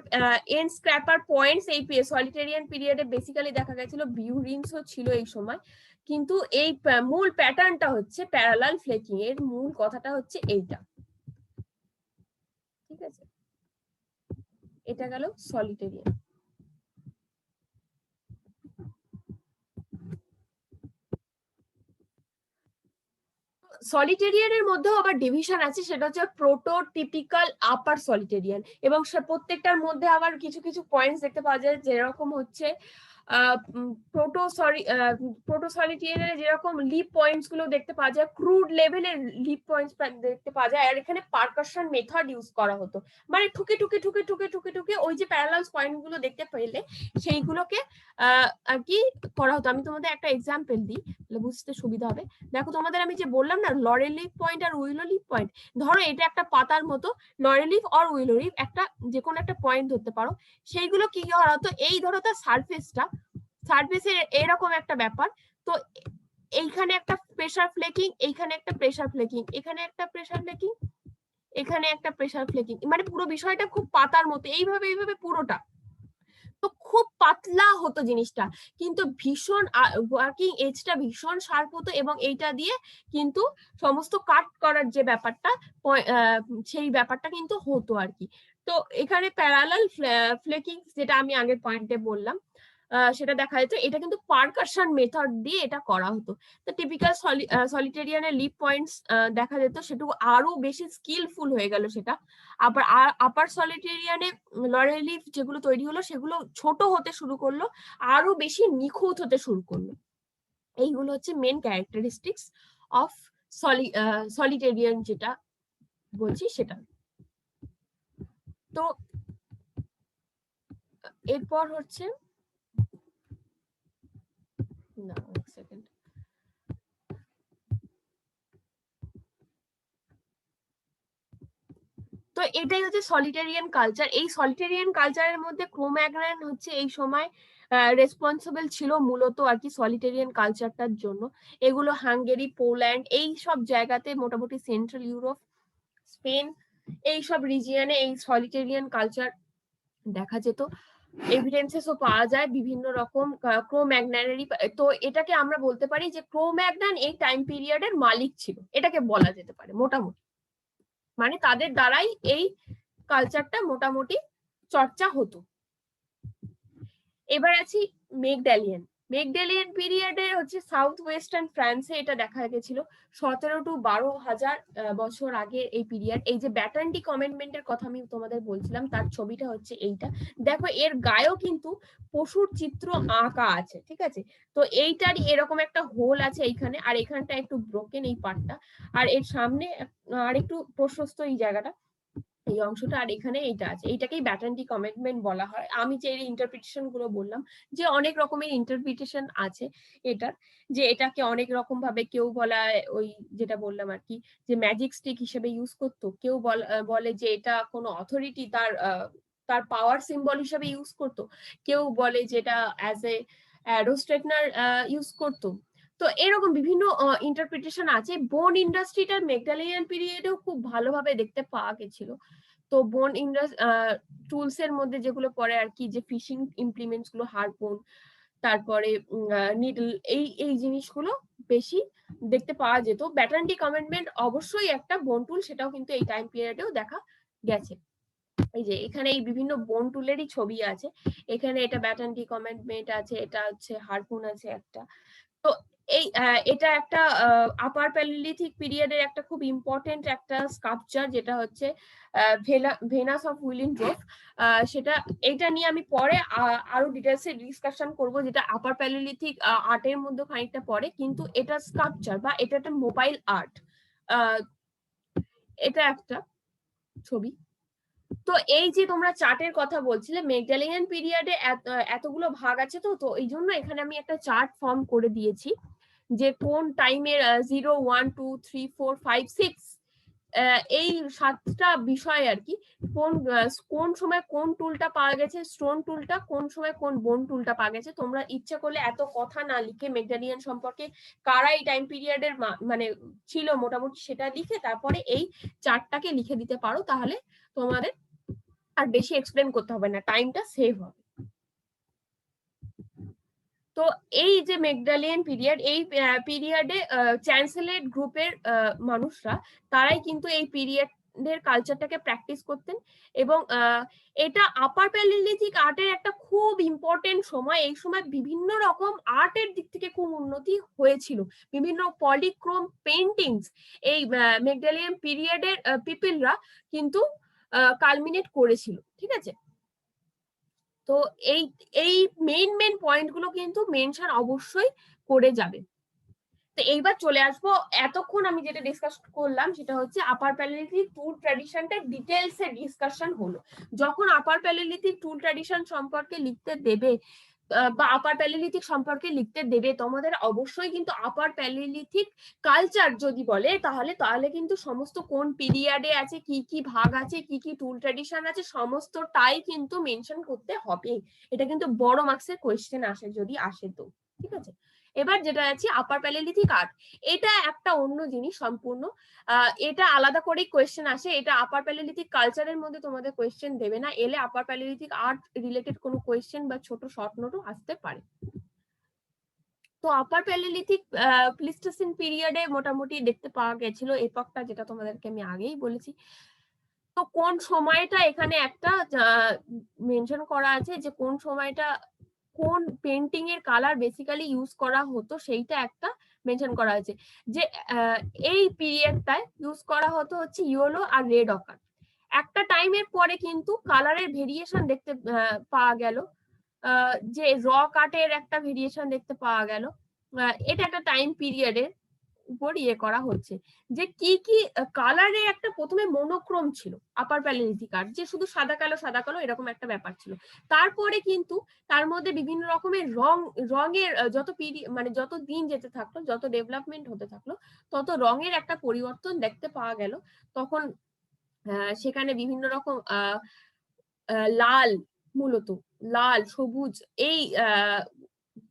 এন্ড স্ক্র্যাপার পয়েন্টস এই সলিটেরিয়ান পিরিয়ডে বেসিক্যালি দেখা গেছিল। বিউরিনসও ছিল এই সময়, কিন্তু এই মূল প্যাটার্নটা হচ্ছে প্যারালাল ফ্লেকিং। এর মূল কথাটা হচ্ছে এইটা, ঠিক আছে? এটা গেল সলিটেরিয়ান। সলিটেরিয়ানের মধ্যেও আবার ডিভিশন আছে, সেটা হচ্ছে প্রোটোটিপিক্যাল আপার সলিটেরিয়ান, এবং প্রত্যেকটার মধ্যে আবার কিছু কিছু পয়েন্টস দেখতে পাওয়া যায়, যেরকম হচ্ছে প্রোটো সলিটেরিয়ানে যেরকম লিপ পয়েন্টস গুলো দেখতে পাওয়া যায়, ক্রুড লেভেলের লিপ পয়েন্টস দেখতে পাওয়া যায়। আর এখানে পারকাশন মেথড ইউজ করা হতো, মানে ঠুকে ঠুকে ওই যে প্যারালাল পয়েন্ট গুলো দেখতে পেলে সেইগুলোকে আর কি করা হতো। আমি তোমাদের একটা এক্সাম্পল দিই, তাহলে বুঝতে সুবিধা হবে। দেখো তোমাদের আমি যে বললাম না, লরেল লিফ পয়েন্ট আর উইলো লিফ পয়েন্ট, ধরো এটা একটা পাতার মতো, লরেল লিফ আর উইলো লিফ একটা যে কোনো একটা পয়েন্ট ধরতে পারো। সেইগুলো কি করা হতো, এই ধরো তার সারফেসের এরকম একটা ব্যাপার। তো এইখানে একটা প্রেসার ফ্লেকিং, এইখানে একটা প্রেসার ফ্লেকিং, এখানে একটা প্রেসার ফ্লেকিং, এখানে একটা প্রেসার ফ্লেকিং, মানে পুরো বিষয়টা খুব পাতার মতো এইভাবে পুরোটা। তো খুব পাতলা হতো জিনিসটা, কিন্তু ভীষণ ওয়ার্কিং এজটা ভীষণ শার্প হতো, এবং এইটা দিয়ে কিন্তু সমস্ত কাট করার যে ব্যাপারটা সেই ব্যাপারটা কিন্তু হতো আর কি। তো এখানে প্যারালাল ফ্লেকিং যেটা আমি আগের পয়েন্টে বললাম, সেটা দেখা যেত, এটা কিন্তু পারকাশন মেথড দিয়ে এটা করা হতো। তো টিপিক্যাল সলিটেরিয়ানের লিপ পয়েন্টস দেখা যেত, সেটুকু আরো বেশি স্কিলফুল হয়ে গেল সেটা। আবার আপার সলিটেরিয়ানে লরেল লিফ যেগুলো তৈরি হলো সেগুলো ছোট হতে শুরু করলো, আরো বেশি নিখুঁত হতে শুরু করলো। এইগুলো হচ্ছে মেন ক্যারেক্টারিস্টিক্স অফ সলিটেরিয়ান যেটা বলছি সেটা। তো এরপর হচ্ছে, না এক সেকেন্ড, তো এটাই হচ্ছে সলিটেরিয়ান কালচার। এই সলিটেরিয়ান কালচারের মধ্যে ক্রোম্যাগনন হচ্ছে এই সময় রেসপন্সিবল ছিল মূলত আর কি সলিটেরিয়ান কালচারটার জন্য। এগুলো হাঙ্গেরি, পোল্যান্ড এই সব জায়গাতে, মোটামুটি সেন্ট্রাল ইউরোপ, স্পেন এই সব রিজিয়নে এই সলিটেরিয়ান কালচার দেখা যেত। এভিডেন্সেসও পাওয়া যায় বিভিন্ন রকম ক্রোম্যাগনানেরই। তো এটাকে আমরা বলতে পারি যে ক্রোম্যাগনন এই টাইম পিরিয়ডের মালিক ছিল, এটাকে বলা যেতে পারে মোটামুটি। মানে তাদের দ্বারাই এই কালচারটা মোটামুটি চর্চা হতো। এবার আছি মেগডালিয়ান। মেগডালিয়ান পিরিয়ডে হচ্ছে সাউথ ওয়েস্টার্ন ফ্রান্সে এটা দেখা গেছিল 17 to 12,000 বছর আগে এই পিরিয়ড। এই যে ব্যাটার্নটি কমেন্টমেন্টের কথা আমি তোমাদের বলছিলাম, তার ছবিটা হচ্ছে এইটা। দেখো এর গায়েও কিন্তু পশুর চিত্র আঁকা আছে, ঠিক আছে। তো এইটারই এরকম একটা হোল আছে এইখানে, আর এখানটা একটু ব্রোকেন এই পার্টটা, আর এর সামনে আর একটু প্রশস্ত এই জায়গাটা, এই অংশটা, আর এখানে এইটা আছে। এইটাকেই ব্যাটার্নটি কমেন্টমেন্ট বলা হয়। আমি যে ইন্টারপ্রিটেশন গুলো বললাম, যে অনেক রকমের ইন্টারপ্রিটেশন আছে এটার, যে এটাকে অনেক রকম ভাবে কেউ বলা, ওই যেটা বললাম আর কি, যে ম্যাজিক স্টিক হিসেবে ইউজ করতো, কেউ বলে যে এটা কোনো অথরিটি তার তার পাওয়ার সিম্বল হিসেবে ইউজ করতো, কেউ বলে যেটা as a arrow straightener use করতো। তো এরকম বিভিন্ন ইন্টারপ্রিটেশন আছে। বোন ইন্ডাস্ট্রিটা মেগডালিয়ান পিরিয়ডেও খুব ভালোভাবে দেখতে পাওয়া গেছিল। তো বোন টুলস এর মধ্যে যেগুলো পড়ে আর কি, যে ফিশিং ইমপ্লিমেন্টস গুলো, হারপুন, তারপরে নিডল, এই জিনিসগুলো বেশি দেখতে পাওয়া যেত। ব্যাটার্নটি কমেন্টমেন্ট অবশ্যই একটা বোন টুল, সেটাও কিন্তু এই টাইম পিরিয়ডেও দেখা গেছে। এই যে এখানে এই বিভিন্ন বোন টুলেরই ছবি আছে, এখানে এটা ব্যাটার্নটি কমেন্টমেন্ট আছে, এটা হচ্ছে হারপুন আছে একটা। তো এই এটা একটা আপার প্যালিওলিথিক পিরিয়ডের একটা খুব ইম্পর্টেন্ট একটা স্কাল্পচার, যেটা হচ্ছে ভেনাস অফ উইলিনড্রফ। সেটা, এটা নিয়ে আমি পরে আরো ডিটেলসে ডিসকাশন করব, যেটা আপার প্যালিওলিথিক আর্টের মধ্যে খানিকটা পড়ে, কিন্তু এটা স্কাল্পচার বা এটা একটা মোবাইল আর্ট। এটা একটা ছবি। তো এই যে তোমরা চার্টের কথা বলছিলে, মেগডালিয়ান পিরিয়ডে এতগুলো ভাগ আছে, তো এই জন্য এখানে আমি একটা চার্ট ফর্ম করে দিয়েছি, যে কোন টাইমের 0, 1, 2, 3, 4, 5, 6 এই 7টা বিষয় আর কি, কোন সময় কোন টুলটা পাওয়া গেছে, স্টোন টুলটা, কোন সময় কোন বোন টুলটা পাওয়া গেছে। তোমরা ইচ্ছা করলে এত কথা না লিখে মেগডালিয়ান সম্পর্কে কারা এই টাইম পিরিয়ডের মানে ছিল মোটামুটি সেটা লিখে তারপরে এই চার্টটাকে লিখে দিতে পারো, তাহলে তোমাদের আর বেশি এক্সপ্লেন করতে হবে না, টাইমটা সেভ হবে। তো এই যে মেগডালিয়ান পিরিয়ড, এই পিরিয়ডে চ্যান্সেলেট গ্রুপের মানুষরা, তারাই কিন্তু এই পিরিয়ডের কালচারটাকে প্র্যাকটিস করতেন। এবং এটা আপার প্যালিওলিথিক আর্টের একটা খুব ইম্পর্টেন্ট সময়। এই সময় বিভিন্ন রকম আর্টের দিক থেকে খুব উন্নতি হয়েছিল, বিভিন্ন পলিক্রোম পেইন্টিংস এই মেগডালিয়ান পিরিয়ডের পিপলরা কিন্তু কালমিনেট করেছিল, ঠিক আছে। তো এই এই মেইন পয়েন্ট গুলো কিন্তু মেনশন অবশ্যই করে যাবে। তো এইবার চলে আসবো, এতক্ষণ আমি যেটা ডিসকাস করলাম সেটা হচ্ছে আপার প্যালিওলিথিক টুল ট্র্যাডিশনটা ডিটেলসে ডিসকাশন হলো। যখন আপার প্যালিওলিথিক টুল ট্র্যাডিশন সম্পর্কে লিখতে দেবে বা আপার প্যালিওলিথিক সম্পর্কে লিখতে দেবে, তোমাদের অবশ্যই কিন্তু আপার প্যালিওলিথিক কালচার যদি বলে, তাহলে কিন্তু সমস্ত কোন পিরিয়ডে আছে, কি কি ভাগ আছে, কি কি টুল ট্র্যাডিশন আছে, সমস্তটাই কিন্তু মেনশন করতে হবে। এটা কিন্তু বড় মার্কসের কোয়েশ্চেন আসে, যদি আসে তো, ঠিক আছে। এবার যেটা আছে আপার প্যালিওলিথিক আর্ট, এটা একটা অন্য জিনিস সম্পূর্ণ। এটা আলাদা করেই কোয়েশ্চেন আসে, এটা আপার প্যালিওলিথিক কালচারের মধ্যে তোমাদের কোয়েশ্চেন দেবে না, এলে আপার প্যালিওলিথিক আর্ট রিলেটেড কোনো কোয়েশ্চেন বা ছোট শর্ট নোটও আসতে পারে। তো আপার প্যালিওলিথিক প্লিস্টোসিন পিরিয়ডে মোটামুটি দেখতে পাওয়া গেছিল এপকটা, যেটা তোমাদেরকে আমি আগেই বলেছি। তো কোন সময়টা এখানে একটা মেনশন করা আছে, যে কোন সময়টা কোন পেন্টিং এর কালার বেসিক্যালি ইউজ করা হতো, সেইটা একটা মেনশন করা আছে, যে এই পিরিয়ডটায় ইউজ করা হতো হচ্ছে ইয়েলো আর রেড অকার। একটা টাইমের পরে কিন্তু কালারের ভেরিয়েশন দেখতে পাওয়া গেল, যে র কাটের একটা ভেরিয়েশন দেখতে পাওয়া গেল। এটা একটা টাইম পিরিয়ডের উপর ইয়ে করা হচ্ছে, যে কি কি কালারে একটা প্রথমে মনোক্রোম ছিল আপার প্যালিওলিথিক আর্ট, যে শুধু সাদা কালো এরকম একটা ব্যাপার ছিল। তারপরে কিন্তু তার মধ্যে বিভিন্ন রকমের রঙের যত মানে যত দিন যেতে থাকলো, যত ডেভেলপমেন্ট হতে থাকলো, তত রঙের একটা পরিবর্তন দেখতে পাওয়া গেল। তখন সেখানে বিভিন্ন রকম লাল, মূলত লাল, সবুজ, এই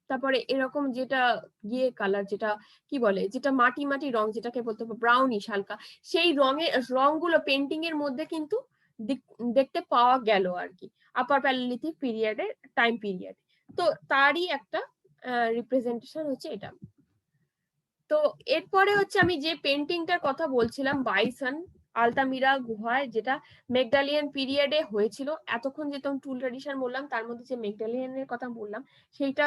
তারপরে এরকম যেটা ইয়ে কালার, যেটা কি বলে, যেটা মাটি মাটি রং, যেটাকে বলতে ব্রাউনিশ হালকা, সেই রংগুলো পেন্টিং এর মধ্যে কিন্তু দেখতে পাওয়া গেল আর কি আপার প্যালিওলিথিক পিরিয়ডের টাইম পিরিয়ড। তো তারই একটা রিপ্রেজেন্টেশন হচ্ছে এটা। তো এরপরে হচ্ছে আমি যে পেন্টিংটার কথা বলছিলাম, বাইসন আলতামিরা গুহায়, যেটা মেগডালিয়ান পিরিয়ডে হয়েছিল। এতক্ষণ যে তুমি টুল ট্র্যাডিশন বললাম, তার মধ্যে যে মেগডালিয়ানের কথা বললাম, সেইটা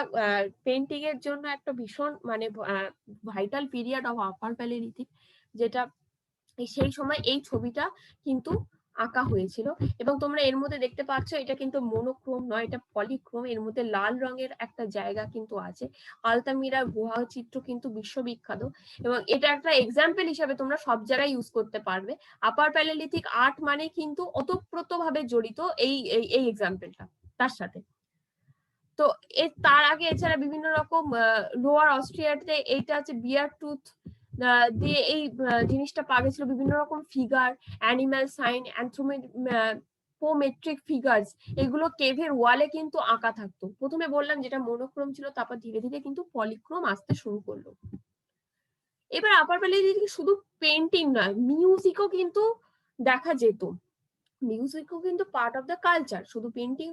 পেন্টিং এর জন্য একটা ভীষণ মানে vital period of upper palaeolithic, যেটা সেই সময় এই ছবিটা কিন্তু আঁকা হয়েছিল। এবং তোমরা এর মধ্যে দেখতে পাচ্ছ এটা কিন্তু মনোক্রোম নয়, এটা পলিক্রোম, এর মধ্যে লাল রঙের একটা জায়গা কিন্তু আছে। আলতামিরা গুহা চিত্র কিন্তু বিশ্ববিখ্যাত, এবং এটা একটা এক্সাম্পল হিসাবে তোমরা সব জায়গায় ইউজ করতে পারবে। আপার প্যালিওলিথিক আর্ট মানে কিন্তু ওতপ্রোতভাবে জড়িত এই এই এক্সাম্পলটা তার সাথে। তো তার আগে এছাড়া বিভিন্ন রকম লোয়ার অস্ট্রিয়াতে এইটা আছে বিয়ার টুথ দিয়ে এই জিনিসটা পাওয়া গেছিল, বিভিন্ন রকম figure, animal sign, anthropometric figures, এগুলো কেভের ওয়ালে কিন্তু আঁকা থাকতো। প্রথমে বললাম যেটা মনোক্রোম ছিল, তারপর ধীরে ধীরে কিন্তু পলিক্রোম আসতে শুরু করলো। এবার আপার প্যালিওলিথিক শুধু পেন্টিং নয়, মিউজিকও কিন্তু দেখা যেত। মিউজিকও কিন্তু পার্ট অফ দ্য কালচার, শুধু পেন্টিং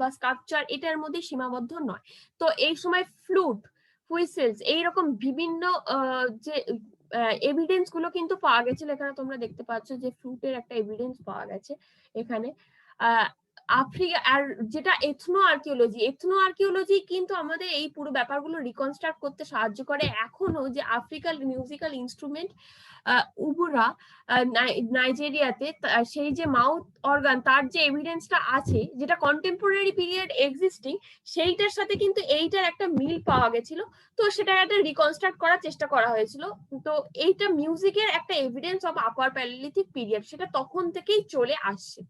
বা স্কাল্পচার এটার মধ্যে সীমাবদ্ধ নয়। তো এই সময় ফ্লুট, হুইসেলস, এইরকম বিভিন্ন যে এভিডেন্স গুলো কিন্তু পাওয়া গেছিল। এখানে তোমরা দেখতে পাচ্ছ যে ফ্লুটের একটা এভিডেন্স পাওয়া গেছে এখানে। আফ্রিকা, আর যেটা এথনো আর্কিওলজি কিন্তু আমাদের এই পুরো ব্যাপারগুলো রিকনস্ট্রাক্ট করতে সাহায্য করে এখনো, যে আফ্রিকান মিউজিক্যাল ইনস্ট্রুমেন্ট উবুরা নাইজেরিয়াতে, সেই যে মাউথ অর্গান, তার যে এভিডেন্সটা আছে, যেটা কন্টেম্পোরারি পিরিয়ড এক্সিস্টিং, সেইটার সাথে কিন্তু এইটার একটা মিল পাওয়া গেছিল। তো সেটা একটা রিকনস্ট্রাক্ট করার চেষ্টা করা হয়েছিল। তো এইটা মিউজিকের একটা evidence of upper palaeolithic period, সেটা তখন থেকেই চলে আসছে।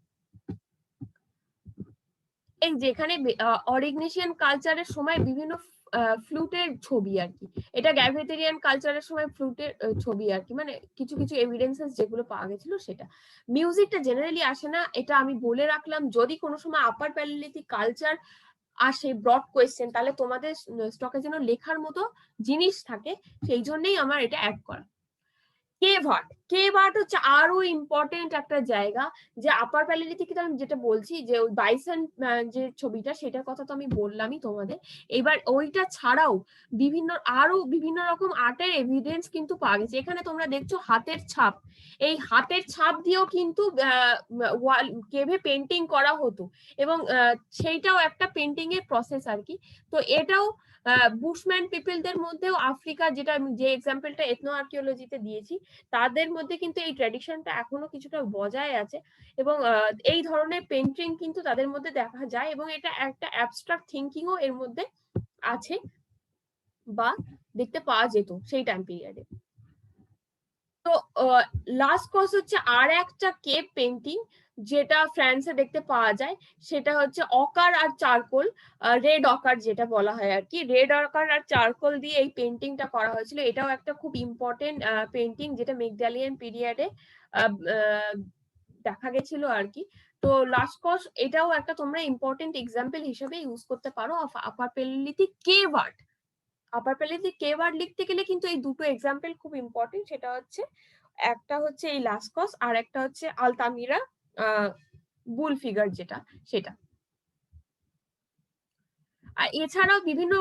এই যেখানে অরিগনেশিয়ান কালচারের সময় বিভিন্ন ফ্লুটের ছবি আর কি, এটা গ্যাভেটেরিয়ান কালচারের সময় ফ্লুটের ছবি আর কি, মানে কিছু কিছু এভিডেন্সেস যেগুলো পাওয়া গেছিল সেটা। মিউজিকটা জেনারেলি আসে না, এটা আমি বলে রাখলাম। যদি কোনো সময় আপার প্যালিওলিথিক কালচার আসে ব্রড কোয়েশ্চেন, তাহলে তোমাদের স্টকে যেন লেখার মতো জিনিস থাকে, সেই জন্যই আমার এটা অ্যাড করা। কেভ আর্ট হচ্ছে আরো ইম্পর্টেন্ট একটা জায়গা, যে আপার প্যালিওলিথিক আমি যেটা বলছি, যে ওই বাইসন যে ছবিটা, সেটার কথা তো আমি বললামই তোমাদের। এবার ওইটা ছাড়াও আরো বিভিন্ন রকম আর্টের এভিডেন্স কিন্তু পাওয়া গেছে। এখানে তোমরা দেখছো হাতের ছাপ, এই হাতের ছাপ দিয়েও কিন্তু কেভে পেন্টিং করা হতো, এবং সেইটাও একটা পেন্টিং এর প্রসেস আর কি। তো এটাও বুশম্যান পিপলদের মধ্যেও আফ্রিকা, যেটা যে এক্সাম্পলটা এথনো আর্কিওলজিতে দিয়েছি, তাদের মধ্যে কিন্তু এই ট্র্যাডিশনটা এখনো কিছুটা বজায় আছে, এবং এই ধরনের পেন্টিং কিন্তু তাদের মধ্যে দেখা যায়, এবং এটা একটা অ্যাবস্ট্রাক্ট থিঙ্কিংও এর মধ্যে আছে বা দেখতে পাওয়া যেত সেই টাইম পিরিয়ডে। তো লাস্ট কজ হচ্ছে আর একটা কেভ পেন্টিং, যেটা ফ্রান্সে দেখতে পাওয়া যায়, সেটা হচ্ছে অকার আর চারকোল, রেড অকার যেটা বলা হয় আর কি, রেড অকার আর চারকোল দিয়ে এই পেন্টিংটা করা হয়েছিল। এটাও একটা খুব ইম্পর্টেন্ট পেন্টিং, যেটা মেগডালিয়ান পিরিয়ডে দেখা গেছিল আর কি। তো লাস্ট কজ এটাও একটা তোমরা ইম্পর্টেন্ট এক্সাম্পল হিসেবে ইউজ করতে পারো of upper palaeolithic cave art. Upper palaeolithic cave art লিখতে গেলে কিন্তু এই দুটো এক্সাম্পল খুব ইম্পর্টেন্ট, সেটা হচ্ছে একটা হচ্ছে এই লাসকস আর একটা হচ্ছে আলতামিরা বুল ফিগার যেটা সেটা। আর এছাড়াও বিভিন্ন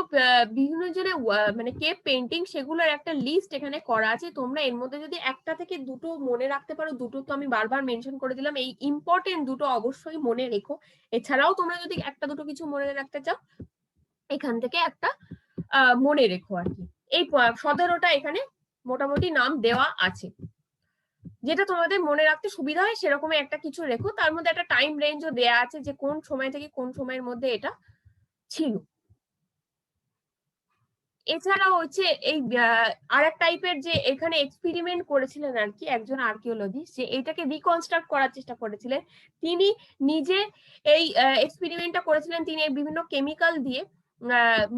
বিভিন্ন জনের মানে কেভ পেন্টিং সেগুলোর একটা লিস্ট এখানে করা আছে, তোমরা এর মধ্যে যদি একটা থেকে দুটো মনে রাখতে পারো, দুটো তো আমি বারবার মেনশন করে দিলাম, এই ইম্পর্টেন্ট দুটো অবশ্যই মনে রেখো। এছাড়াও তোমরা যদি একটা দুটো কিছু মনে রাখতে চাও এখান থেকে একটা মনে রেখো আর কি। এই 17টা এখানে মোটামুটি নাম দেওয়া আছে, যেটা তোমাদের মনে রাখতে সুবিধা হয় সেরকমই একটা কিছু রেখো। তার মধ্যে একটা টাইম রেঞ্জও দেয়া আছে যে কোন সময় থেকে কোন সময়ের মধ্যে এটা ছিল। এছাড়াও হচ্ছে এই আর এক টাইপের যে এখানে এক্সপেরিমেন্ট করেছিলেন আর কি একজন আর্কিওলজিস্ট, যে এটাকে রিকনস্ট্রাক্ট করার চেষ্টা করেছিলেন। তিনি নিজে এই এক্সপেরিমেন্টটা করেছিলেন, তিনি বিভিন্ন কেমিক্যাল দিয়ে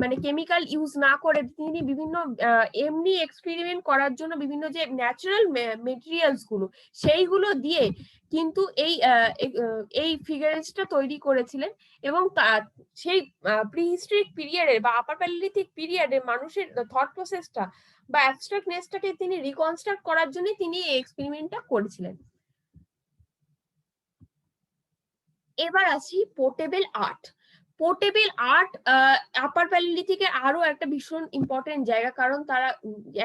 মানে কেমিক্যাল ইউজ না করে তিনি বিভিন্ন এমনি এক্সপেরিমেন্ট করার জন্য বিভিন্ন যে ন্যাচারাল মেটেরিয়ালস গুলো সেইগুলো দিয়ে কিন্তু এই ফিগারেজটা তৈরি করেছিলেন। এবং সেই প্রিহিস্টরিক পিরিয়ডে বা আপার প্যালিওলিথিক পিরিয়ডে মানুষের থট প্রসেসটা বা অ্যাবস্ট্রাক্টনেসটাকে তিনি রিকনস্ট্রাক্ট করার জন্য তিনি এই এক্সপেরিমেন্টটা করেছিলেন। এবার আসি পোর্টেবল আর্ট। পোর্টেবল আর্ট আপার প্যালিওলিথিকের আরো একটা ভীষণ ইম্পর্টেন্ট জায়গা, কারণ তারা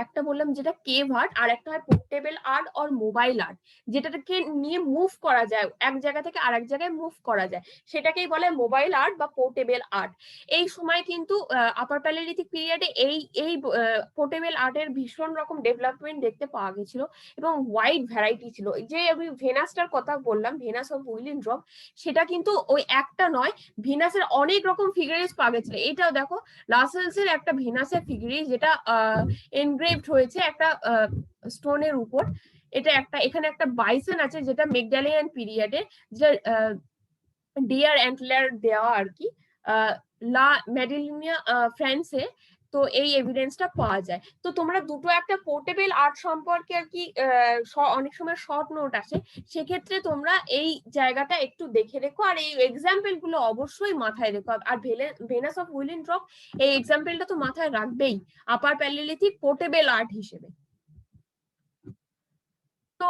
একটা বললাম যেটা কেভ আর্ট, আর একটা হয় portable art or mobile art, যেটাকে নিয়ে মুভ করা যায়, এক জায়গা থেকে আরেক জায়গায় মুভ করা যায়, সেটাকেই বলে মোবাইল আর্ট বা পোর্টেবল আর্ট। এই সময় কিন্তু আপার প্যালিওলিথিক পিরিয়ডে এই পোর্টেবল আর্টের ভীষণ রকম ডেভেলপমেন্ট দেখতে পাওয়া গেছিল এবং ওয়াইড ভ্যারাইটি ছিল। যে আমি ভেনাসটার কথা বললাম, ভেনাস অফ উইলিনড্রপ, সেটা কিন্তু ওই একটা নয়, ভেনাসের অনেক রকম ফিগারেজ পাওয়া গেছিল। এটাও দেখো লাসেলস এর একটা ভেনাসের ফিগারেজ, যেটা এনগ্রেভড হয়েছে একটা স্টোনের উপর। এটা একটা, এখানে একটা বাইসন আছে যেটা মেগডালিয়ান পিরিয়ডে, যেটা ডিয়ার অ্যান্টলার দেওয়া আর কি, লা মেডিলিনিয়া ফ্রান্সে। তো এই এভিডেন্সটা পাওয়া যায়। তো তোমরা দুটো একটা পোর্টেবল আর্ট সম্পর্কে আর কি অনেক সময় শর্ট নোট আসে, সেক্ষেত্রে তোমরা এই জায়গাটা একটু দেখে রেখো আর এই এক্সাম্পল গুলো অবশ্যই মাথায় রেখো। আর ভেনাস অফ উইলিনড্রপ এই এক্সাম্পলটা তো মাথায় রাখবেই আপার প্যালিওলিথিক পোর্টেবল আর্ট হিসেবে। তো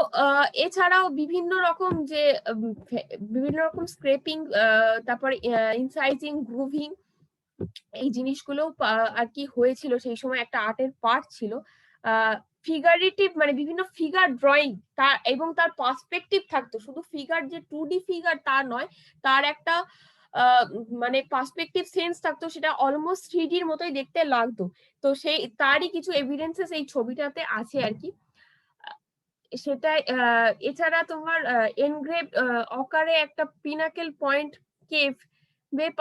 এছাড়াও বিভিন্ন রকম যে বিভিন্ন রকম স্ক্রেপিং, তারপর ইনসাইজিং, গ্রুভিং, এই জিনিসগুলো আর কি হয়েছিল সেই সময়, একটা আর্টের পার্ট ছিল। ফিগারেটিভ মানে বিভিন্ন ফিগার ড্রয়িং তার এবং তার পার্সপেক্টিভ থাকতো, শুধু ফিগার যে 2D ফিগার তা নয়, তার একটা মানে পার্সপেক্টিভ সেন্স থাকতো, সেটা অলমোস্ট 3D এর মতোই দেখতে লাগতো। তো সেই তারই কিছু এভিডেন্সেস এই ছবিটাতে আছে আর কি। সেটা এছাড়া তোমার এনগ্রেভ অকারে একটা পিনাকেল পয়েন্ট কেভ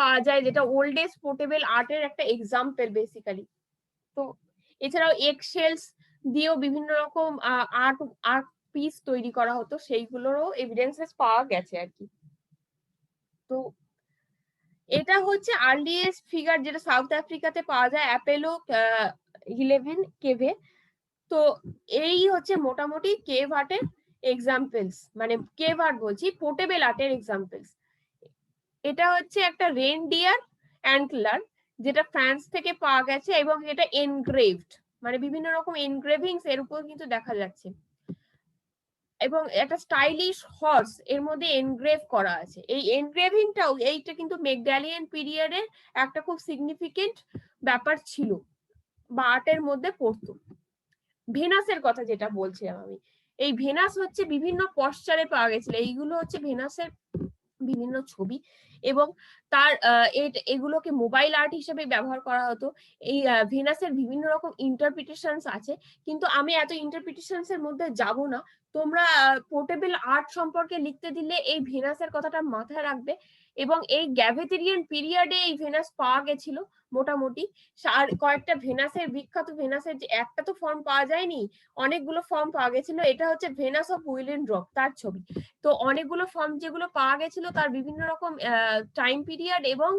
পাওয়া যায়, যেটা ওল্ডেস্ট পোর্টেবল আর্টের একটা এক্সাম্পল বেসিক্যালি। তো এছাড়াও এগশেলস দিয়েও বিভিন্ন রকম আর্ট আর্ট পিস তৈরি করা হতো, সেইগুলোরও এভিডেন্সেস পাওয়া গেছে আর কি। তো এটা হচ্ছে আর্লিয়েস্ট ফিগার যেটা সাউথ আফ্রিকাতে পাওয়া যায়, অ্যাপেলো 11 কেভে। তো এই হচ্ছে মোটামুটি কেভ আর্টের এক্সাম্পলস, মানে কেভ আর্ট বলছি, পোর্টেবল আর্টের এক্সাম্পলস। এটা হচ্ছে একটা রেনডিয়ার অ্যান্টলার, যেটা ফ্রান্স থেকে পাওয়া গেছে এবং এটা এনগ্রেভড, মানে বিভিন্ন রকম এনগ্রেভিংস এর উপর কিন্তু দেখা যাচ্ছে। এবং একটা স্টাইলিশ হর্স এর মধ্যে এনগ্রেভ করা আছে। এই এনগ্রেভিংটাও এইটা কিন্তু মেগডালিয়ান পিরিয়ডের একটা খুব সিগনিফিকেন্ট ব্যাপার ছিল বা আর্টের মধ্যে পড়তো। ভেনাসের কথা যেটা বলছিলাম আমি, এই ভেনাস হচ্ছে বিভিন্ন পশ্চারে পাওয়া গেছিল, এইগুলো হচ্ছে ভেনাসের বিভিন্ন ছবি এবং তার এগুলোকে মোবাইল আর্ট হিসেবে ব্যবহার করা হতো। এই ভেনাসের বিভিন্ন রকম ইন্টারপ্রিটেশনস আছে, কিন্তু আমি এত ইন্টারপ্রিটেশনস এর মধ্যে যাব না। তোমরা পোর্টেবল আর্ট সম্পর্কে লিখতে দিলে এই ভেনাসের কথাটা মাথায় রাখবে। এবং এই গ্যাভেটেরিয়ান পিরিয়ডে এই ভেনাস পাওয়া গেছিল মোটামুটি। আর কয়েকটা ভেনাসের বিখ্যাত ভেনাসের যে একটা তো ফর্ম পাওয়া যায়নি, অনেকগুলো ফর্ম পাওয়া গেছিল। এটা হচ্ছে ভেনাস অফ উইলিনড্রপ, তার ছবি। তো অনেকগুলো ফর্ম যেগুলো পাওয়া গেছিল তার বিভিন্ন রকম টাইম পিরিয়ড এবং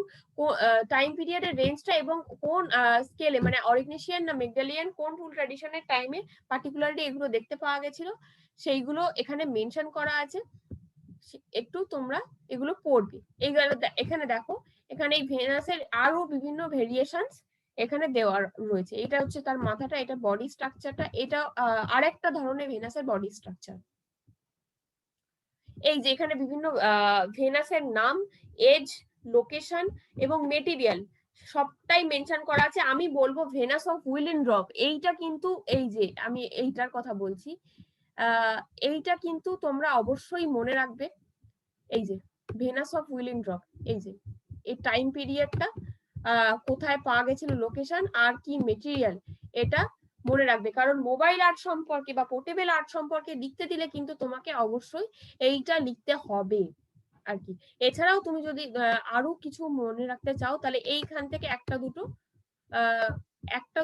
টাইম পিরিয়ডের রেঞ্জটা এবং কোন স্কেলে, মানে অরিগনেশিয়ান না মেগডালিয়ান কোন টুল ট্র্যাডিশনের টাইমে পার্টিকুলারলি এগুলো দেখতে পাওয়া গেছিল, সেইগুলো এখানে মেনশন করা আছে। একটু তোমরা এগুলো পড়বে। এইগুলো এখানে দেখো, এখানে এই ভেনাসের আরো বিভিন্ন ভেরিয়েশনস এখানে দেওয়া রয়েছে। এটা হচ্ছে তার মাথাটা, এটা বডি স্ট্রাকচারটা, এটা আরেকটা ধরনের ভেনাসের বডি স্ট্রাকচার। এই যে এখানে বিভিন্ন ভেনাসের নাম, এজ, লোকেশন এবং মেটেরিয়াল সবটাই মেনশন করা আছে। আমি বলবো ভেনাস অফ উইলিন রক, এইটা কিন্তু এই যে আমি এইটার কথা বলছি, এইটা কিন্তু তোমরা অবশ্যই মনে রাখবে। এই যে ভেনাস অফ উইলিন রক, এই যে এই টাইম পিরিয়ডটা, কোথায় পাওয়া গেছিল, লোকেশন আর কি মেটেরিয়াল, এটা মনে রাখবে। কারণ মোবাইল আর্ট সম্পর্কে বা পোর্টেবল আর্ট সম্পর্কে লিখতে দিলে কিন্তু তোমাকে অবশ্যই এইটা লিখতে হবে আর কি। এছাড়াও তুমি যদি আরো কিছু মনে রাখতে চাও তাহলে এইখান থেকে একটা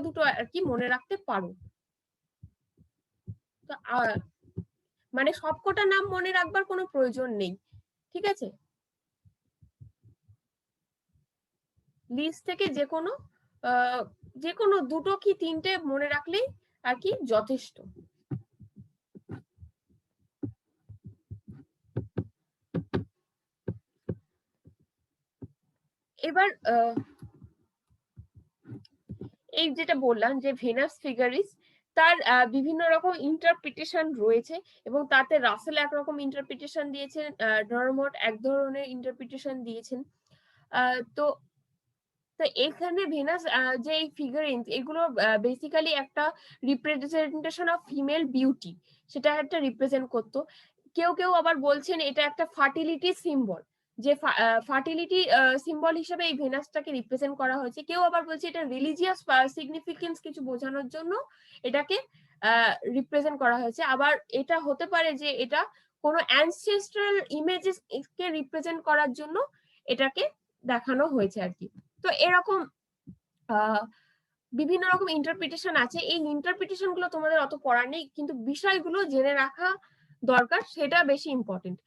দুটো আর কি মনে রাখতে পারো। তো মানে সবকটা নাম মনে রাখবার কোনো প্রয়োজন নেই, ঠিক আছে? লিস্ট থেকে যে কোনো দুটো কি তিনটে মনে রাখলেই আর কি যথেষ্ট। এবার এই যেটা বললাম যে ভেনাস ফিগারিস, তার বিভিন্ন রকম ইন্টারপ্রিটেশন রয়েছে এবং তাতে রাসেল একরকম ইন্টারপ্রিটেশন দিয়েছেন, ডরমট এক ধরনের ইন্টারপ্রিটেশন দিয়েছেন। তো তো এখানে ভেনাস যে এই ফিগারিন্স, এগুলো বেসিক্যালি একটা রিপ্রেজেন্টেশন অফ ফিমেল বিউটি, সেটা একটা রিপ্রেজেন্ট করতো। কেউ কেউ আবার বলছেন এটা একটা ফার্টিলিটি সিম্বল, যে ফার্টিলিটি সিম্বল হিসেবে এই ভেনাসটাকে রিপ্রেজেন্ট করা হয়েছে। কেউ আবার বলছে এটা রিলিজিয়াস সিগনিফিকেন্স কিছু বোঝানোর জন্য এটাকে রিপ্রেজেন্ট করা হয়েছে। আবার এটা হতে পারে যে এটা কোনো অ্যানসেস্ট্রাল ইমেজেস কে রিপ্রেজেন্ট করার জন্য এটাকে দেখানো হয়েছে আর কি। তো এরকম বিভিন্ন রকম ইন্টারপ্রিটেশন আছে। এই ইন্টারপ্রিটেশন গুলো তোমাদের অত পড়ার নেই, কিন্তু বিষয়গুলো জেনে রাখা দরকার, সেটা বেশি ইম্পর্টেন্ট।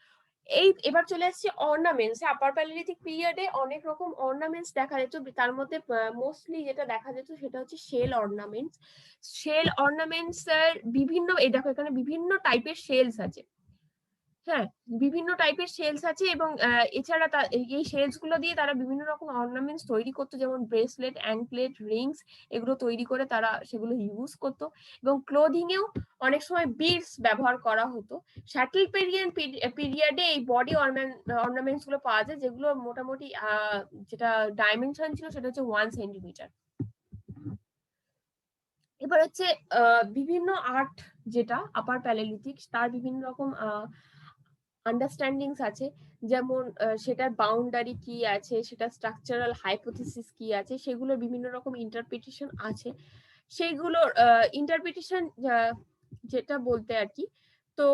এবার চলে আসছে অর্নামেন্টস। আপার প্যালিওলিথিক পিরিয়ডে অনেক রকম অর্নামেন্টস দেখা যেত, তার মধ্যে মোস্টলি যেটা দেখা যেত সেটা হচ্ছে শেল অর্নামেন্টস। শেল অর্নামেন্টস এর বিভিন্ন, এই দেখো এখানে বিভিন্ন টাইপের শেলস আছে। হ্যাঁ, বিভিন্ন টাইপের শেলস আছে এবং এছাড়া এই শেলস গুলো দিয়ে তারা বিভিন্ন রকম অর্নামেন্টস তৈরি করতো, যেমন ব্রেসলেট, অ্যাঙ্কলেট, রিংস, এগুলো তৈরি করে তারা সেগুলো ইউজ করতো। এবং ক্লোদিং এও অনেক সময় বিডস ব্যবহার করা হতো। শ্যাটেল পিরিয়ডে এই বডি অর্নামেন্টস গুলো পাওয়া যায়, যেগুলো মোটামুটি যেটা ডাইমেনশন ছিল সেটা হচ্ছে 1 সেন্টিমিটার। এবার হচ্ছে বিভিন্ন আর্ট, যেটা আপার প্যালিওলিথিক, তার বিভিন্ন রকম আন্ডারস্ট্যান্ডিংস আছে, যেমন সেটার বাউন্ডারি কি আছে, সেটা স্ট্রাকচারাল হাইপোথিসিস কি আছে, সেগুলো বিভিন্ন রকম ইন্টারপ্রিটেশন আছে। সেইগুলোর ইন্টারপ্রিটেশন যেটা বলতে আর কি, তো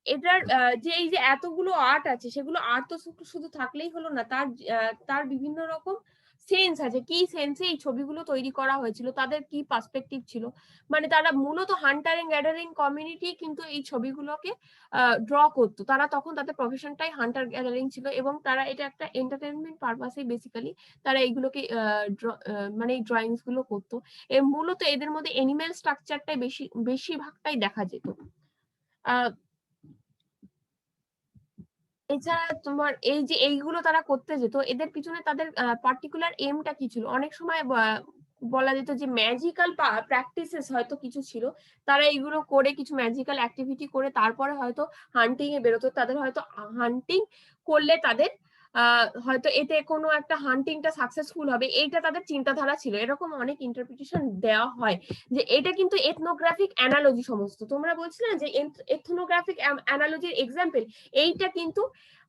এটার যে এই যে এতগুলো আর্ট আছে, সেগুলো আর্ট তো শুধু থাকলেই হলো না, তার বিভিন্ন রকম সেন্স আছে, কি সেন্সে এই ছবিগুলো তৈরি করা হয়েছিল, তাদের কি পার্সপেক্টিভ ছিল। মানে তারা মূলত হান্টার এন্ড গ্যাদারিং কমিউনিটি কিন্তু এই ছবিগুলোকে ড্র করতো। তারা তখন তাদের প্রফেশনটাই হান্টার গ্যাদারিং ছিল এবং তারা এটা একটা এন্টারটেনমেন্ট পারপাসে বেসিক্যালি তারা এইগুলোকে মানে এই ড্রয়িংস গুলো করতো। মূলত এদের মধ্যে এনিম্যাল স্ট্রাকচারটাই বেশিরভাগটাই দেখা যেত। এছাড়া তোমার এই যে এইগুলো তারা করতে যেত, এদের পিছনে তাদের পার্টিকুলার এমটা কি ছিল, অনেক সময় বলা যেত যে ম্যাজিক্যাল প্র্যাকটিসেস হয়তো কিছু ছিল। তারা এইগুলো করে কিছু ম্যাজিক্যাল অ্যাক্টিভিটি করে তারপরে হয়তো হান্টিং এ বেরোতো। তাদের হয়তো হান্টিং করলে তাদের হয়তো এতে কোনো একটা হান্টিংটা সাকসেসফুল হবে, এইটা তাদের চিন্তাধারা ছিল। এরকম অনেক ইন্টারপ্রিটেশন দেওয়া হয় যে এটা কিন্তু এথনোগ্রাফিক অ্যানালজি সমস্ত, তোমরা বলছিলে না যে এথনোগ্রাফিক অ্যানালজির এক্সাম্পল, এইটা কিন্তু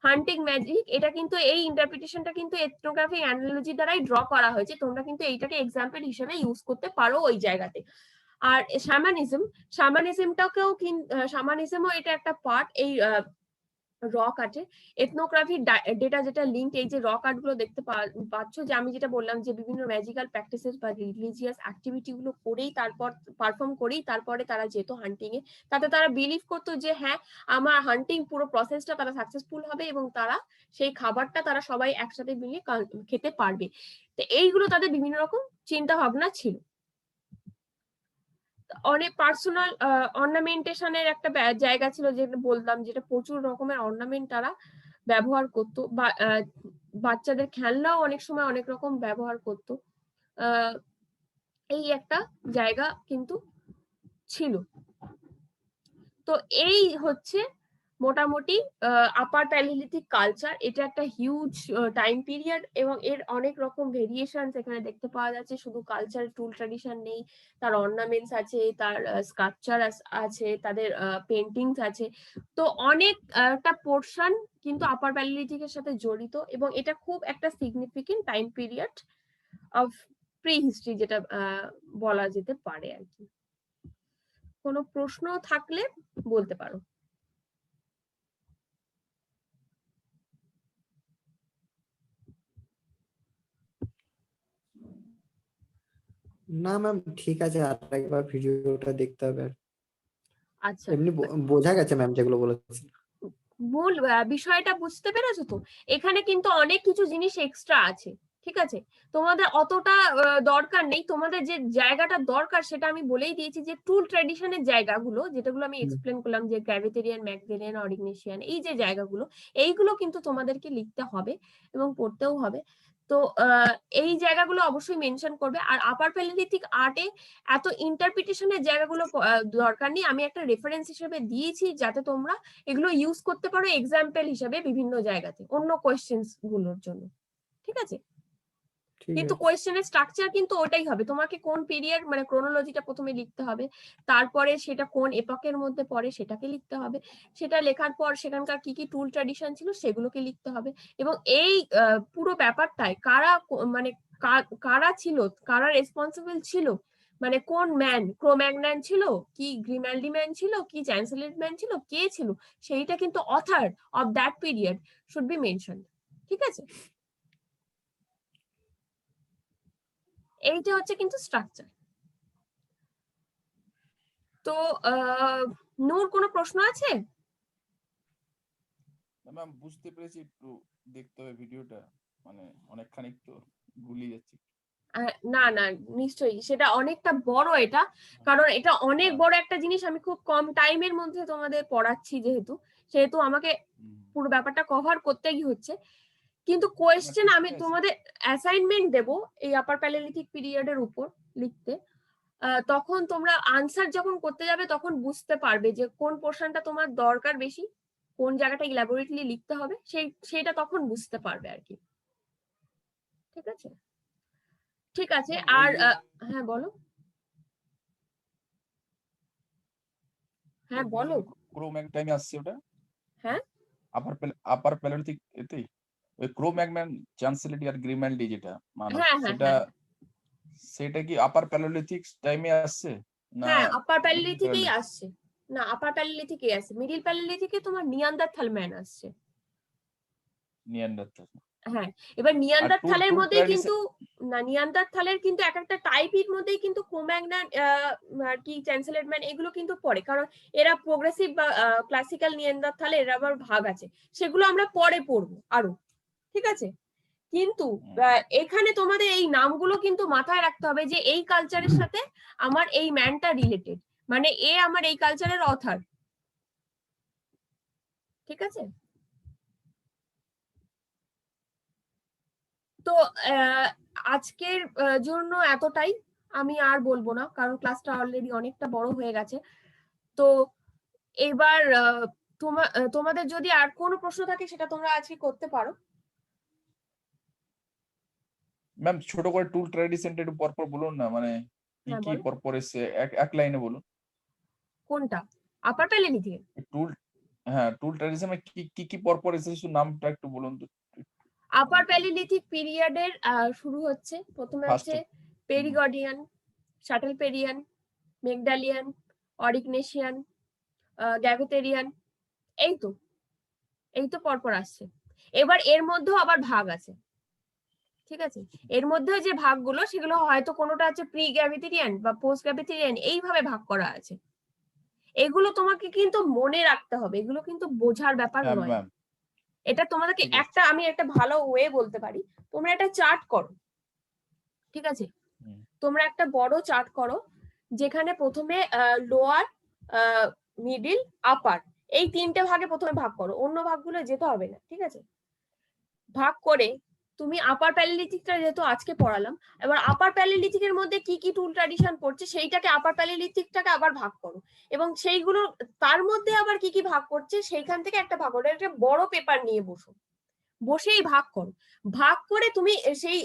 হান্টিং ম্যাজিক, এটা কিন্তু এই ইন্টারপ্রিটেশনটা কিন্তু এথনোগ্রাফিক অ্যানালজি দ্বারাই ড্র করা হয়েছে। তোমরা কিন্তু এইটাকে এক্সাম্পল হিসেবে ইউজ করতে পারো ওই জায়গাতে। আর শামানিজমও এটা একটা পার্ট এই রক আর্টের। এথনোগ্রাফি ডেটা যেটা লিঙ্ক, এই যে রক আর্ট গুলো দেখতে পাচ্ছ, যে আমি যেটা বললাম যে বিভিন্ন ম্যাজিক্যাল প্র্যাকটিসেস বা রিলিজিয়াস অ্যাক্টিভিটি গুলো করেই তারপর পারফর্ম করেই তারপরে তারা যেত হান্টিং এ। তাতে তারা বিলিভ করতো যে হ্যাঁ, আমার হান্টিং পুরো প্রসেসটা তারা সাকসেসফুল হবে এবং তারা সেই খাবারটা তারা সবাই একসাথে মিলিয়ে খেতে পারবে। তো এইগুলো তাদের বিভিন্ন রকম চিন্তা ভাবনা ছিল। অনেক পার্সোনাল অর্নামেন্টেশনের একটা জায়গা ছিল, যেটা বললাম, যেটা প্রচুর রকমের অর্নামেন্ট তারা ব্যবহার করতো। বাচ্চাদের খেলনাও অনেক সময় অনেক রকম ব্যবহার করতো। এই একটা জায়গা কিন্তু ছিল। তো এই হচ্ছে মোটামুটি আপার প্যালিওলিথিক কালচার। এটা একটা হিউজ টাইম পিরিয়ড এবং এর অনেক রকম ভেরিয়েশন এখানে দেখতে পাওয়া যাচ্ছে। শুধু কালচার টুল ট্র্যাডিশন নেই, তার অর্নামেন্টস আছে, তার স্কাল্পচার আছে, তাদের পেন্টিংস আছে। তো অনেক একটা পোর্শন কিন্তু আপার প্যালিওলিথিকের সাথে জড়িত এবং এটা খুব একটা significant time period of pre history যেটা বলা যেতে পারে আর কি। কোনো প্রশ্ন থাকলে বলতে পারো। না ম্যাম ঠিক আছে, আর একবার ভিডিওটা দেখতে হবে। আচ্ছা, এমনি বোঝা গেছে ম্যাম যেগুলো বলেছেন। মূল বিষয়টা বুঝতে পেরেছো তো? এখানে কিন্তু অনেক কিছু জিনিস এক্সট্রা আছে, ঠিক আছে? তোমাদের অতটা দরকার নেই। তোমাদের যে জায়গাটা দরকার সেটা আমি বলেই দিয়েছি, যে টুল ট্র্যাডিশনের জায়গাগুলো যেটাগুলো আমি এক্সপ্লেন করলাম, যে গ্র্যাভিটেরিয়ান, ম্যাকডেলিয়ান, অরিগনেশিয়ান, এই যে জায়গাগুলো, এইগুলো কিন্তু তোমাদেরকে লিখতে হবে এবং পড়তেও হবে। তো এই জায়গাগুলো অবশ্যই মেনশন করবে। আর আপার প্যালিওলিথিক আর্টে এত ইন্টারপ্রিটেশনের জায়গাগুলো দরকার নেই, আমি একটা রেফারেন্স হিসেবে দিয়েছি যাতে তোমরা এগুলো ইউজ করতে পারো এক্সাম্পল হিসেবে বিভিন্ন জায়গাতে অন্য কোয়েশ্চেন্স গুলোর জন্য, ঠিক আছে? ঠিক কিন্তু আছে। কোয়েশ্চেনের স্ট্রাকচার কিন্তু ওটাই হবে, তোমাকে কোন পিরিয়ড মানে ক্রোনোলজিটা প্রথমে লিখতে হবে, তারপরে সেটা কোন এপকের মধ্যে পড়ে সেটাকে লিখতে হবে, সেটা লেখার পর সেখানকার কি কি টুল ট্র্যাডিশন ছিল সেগুলোকে লিখতে হবে। এবং এই পুরো ব্যাপারটায় কারা মানে কারা ছিল, কারা রেসপন্সিবল ছিল, মানে কোন ম্যান, ক্রোম্যাগনান ছিল কি, গ্রিমাল্ডি ম্যান ছিল কি, চ্যান্সেলেট ম্যান ছিল, কে ছিল, সেইটা কিন্তু author of that period should be mention, ঠিক আছে? এইটা হচ্ছে কিন্তু স্ট্রাকচার। তো নূর, কোনো প্রশ্ন আছে? ম্যাম বুঝতে পেরেছি, একটু দেখতে হবে ভিডিওটা, মানে অনেকখানি তো গুলিয়ে যাচ্ছে। না না, নিশ্চয়ই সেটা অনেকটা বড় এটা, কারণ এটা অনেক বড় একটা জিনিস। আমি খুব কম টাইমের মধ্যে তোমাদের পড়াচ্ছি, সেহেতু আমাকে পুরো ব্যাপারটা কভার করতেই হচ্ছে। কিন্তু কোয়েশ্চেন আমি তোমাদের অ্যাসাইনমেন্ট দেব এই আপার প্যালিওলিথিক পিরিয়ডের উপর লিখতে, তখন তোমরা আনসার যখন করতে যাবে তখন বুঝতে পারবে যে কোন পোর্শনটা তোমার দরকার বেশি, কোন জায়গাটা ইলাবোরেটলি লিখতে হবে, সেইটা তখন বুঝতে পারবে আর কি, ঠিক আছে? ঠিক আছে। আর হ্যাঁ বলো, হ্যাঁ বলো। ক্রোম্যাগনান আসছে ওটা, হ্যাঁ আপার প্যালিওলিথিক এতেই ওই ক্রোম্যাগনান, চ্যান্সেলিটি আর গ্রিমাল্ডি যেটা মানে হ্যাঁ হ্যাঁ সেটা হ্যাঁ সেটা কি আপার প্যালিওলিথিক টাইমে আসছে না হ্যাঁ, আপার মিডল প্যালিওলিথিকেই প্যালিওলিথিক? আসছে। না, আপার প্যালিওলিথিকেই আসছে। মিডিল প্যালিওলিথিকে তোমার নিয়ান্দারথাল ম্যান আসছে। নিয়ান্ডারথাল। হ্যাঁ, এবার আর নিয়ান্দারথালের টুল মধ্যেই ট্র্যাডিশন কিন্তু, না নিয়ান্দারথালের কিন্তু এক একটা টাইপের মধ্যেই কিন্তু ক্রোম্যাগনান আর কি চ্যান্সেলেট ম্যান এগুলো কিন্তু পড়ে, কারণ এরা প্রোগ্রেসিভ বা ক্লাসিক্যাল নিয়ান্দারথালে এরা আবার ভাগ আছে, সেগুলো আমরা পরে পড়বো আরো, ঠিক আছে? কিন্তু এখানে তোমাদের এই নামগুলো কিন্তু মাথায় রাখতে হবে যে এই কালচারের সাথে আমার এই ম্যানটা রিলেটেড, মানে এ আমার এই কালচারের অথার, ঠিক আছে? তো আজকের জন্য এতটাই, আমি আর বলবো না কারণ ক্লাসটা অলরেডি অনেকটা বড় হয়ে গেছে। তো এবার তোমাদের যদি আর কোনো প্রশ্ন থাকে সেটা তোমরা আজকে করতে পারো। ম্যাম ছোট করে টুল ট্র্যাডিশনটা একটু পরপর বলুন না, মানে কি হ্যাঁ কি বলো, পরপর এসে এক লাইনে বলুন। কোনটা? আপার প্যালিওলিথিক? টুল, হ্যাঁ টুল ট্র্যাডিশনে কি কি পরপর এসেছে নামটা একটু বলুন তো। আপার প্যালিওলিথিক পিরিয়ডের শুরু হচ্ছে, প্রথমে হচ্ছে পেরিগডিয়ান, শাটল পেরিয়ান, মেগডালিয়ান, অরিগনেশিয়ান, গ্যাভিটেরিয়ান, এই তো পরপর আসছে। এবার এর মধ্যেও আবার ভাগ আছে, ঠিক আছে? এর মধ্যে যে ভাগগুলো সেগুলো হয়তো কোনোটা হচ্ছে প্রি গ্যাভিটেরিয়ান বা পোস্ট গ্যাভিটেরিয়ান, এইভাবে ভাগ করা আছে। এগুলো তোমাকে কিন্তু মনে রাখতে হবে, এগুলো কিন্তু বোঝার ব্যাপার হ্যাঁ নয়। ম্যাম এটা তোমাদেরকে ঠিক আছে। আমি একটা ভালো ওয়ে বলতে পারি, তোমরা একটা চার্ট করো, ঠিক আছে? তোমরা একটা বড় চার্ট করো যেখানে প্রথমে লোয়ার, মিডিল, আপার, এই তিনটে ভাগে প্রথমে ভাগ করো, অন্য ভাগগুলো যেতে হবে না, ঠিক আছে? ভাগ করে তুমি আপার প্যালিলিথিকটা যেহেতু আজকে পড়ালাম, এবার আপার প্যালিলিথিকের মধ্যে কি কি টুল ট্র্যাডিশন পড়ছে সেইটাকে আপার প্যালিলিথিকটাকে আবার ভাগ করো, এবং সেইগুলো তার মধ্যে আবার কি কি ভাগ করছে সেইখান থেকে একটা ভাগ করো, একটা বড় পেপার নিয়ে বসেই ভাগ করো, ভাগ করে তুমি সেই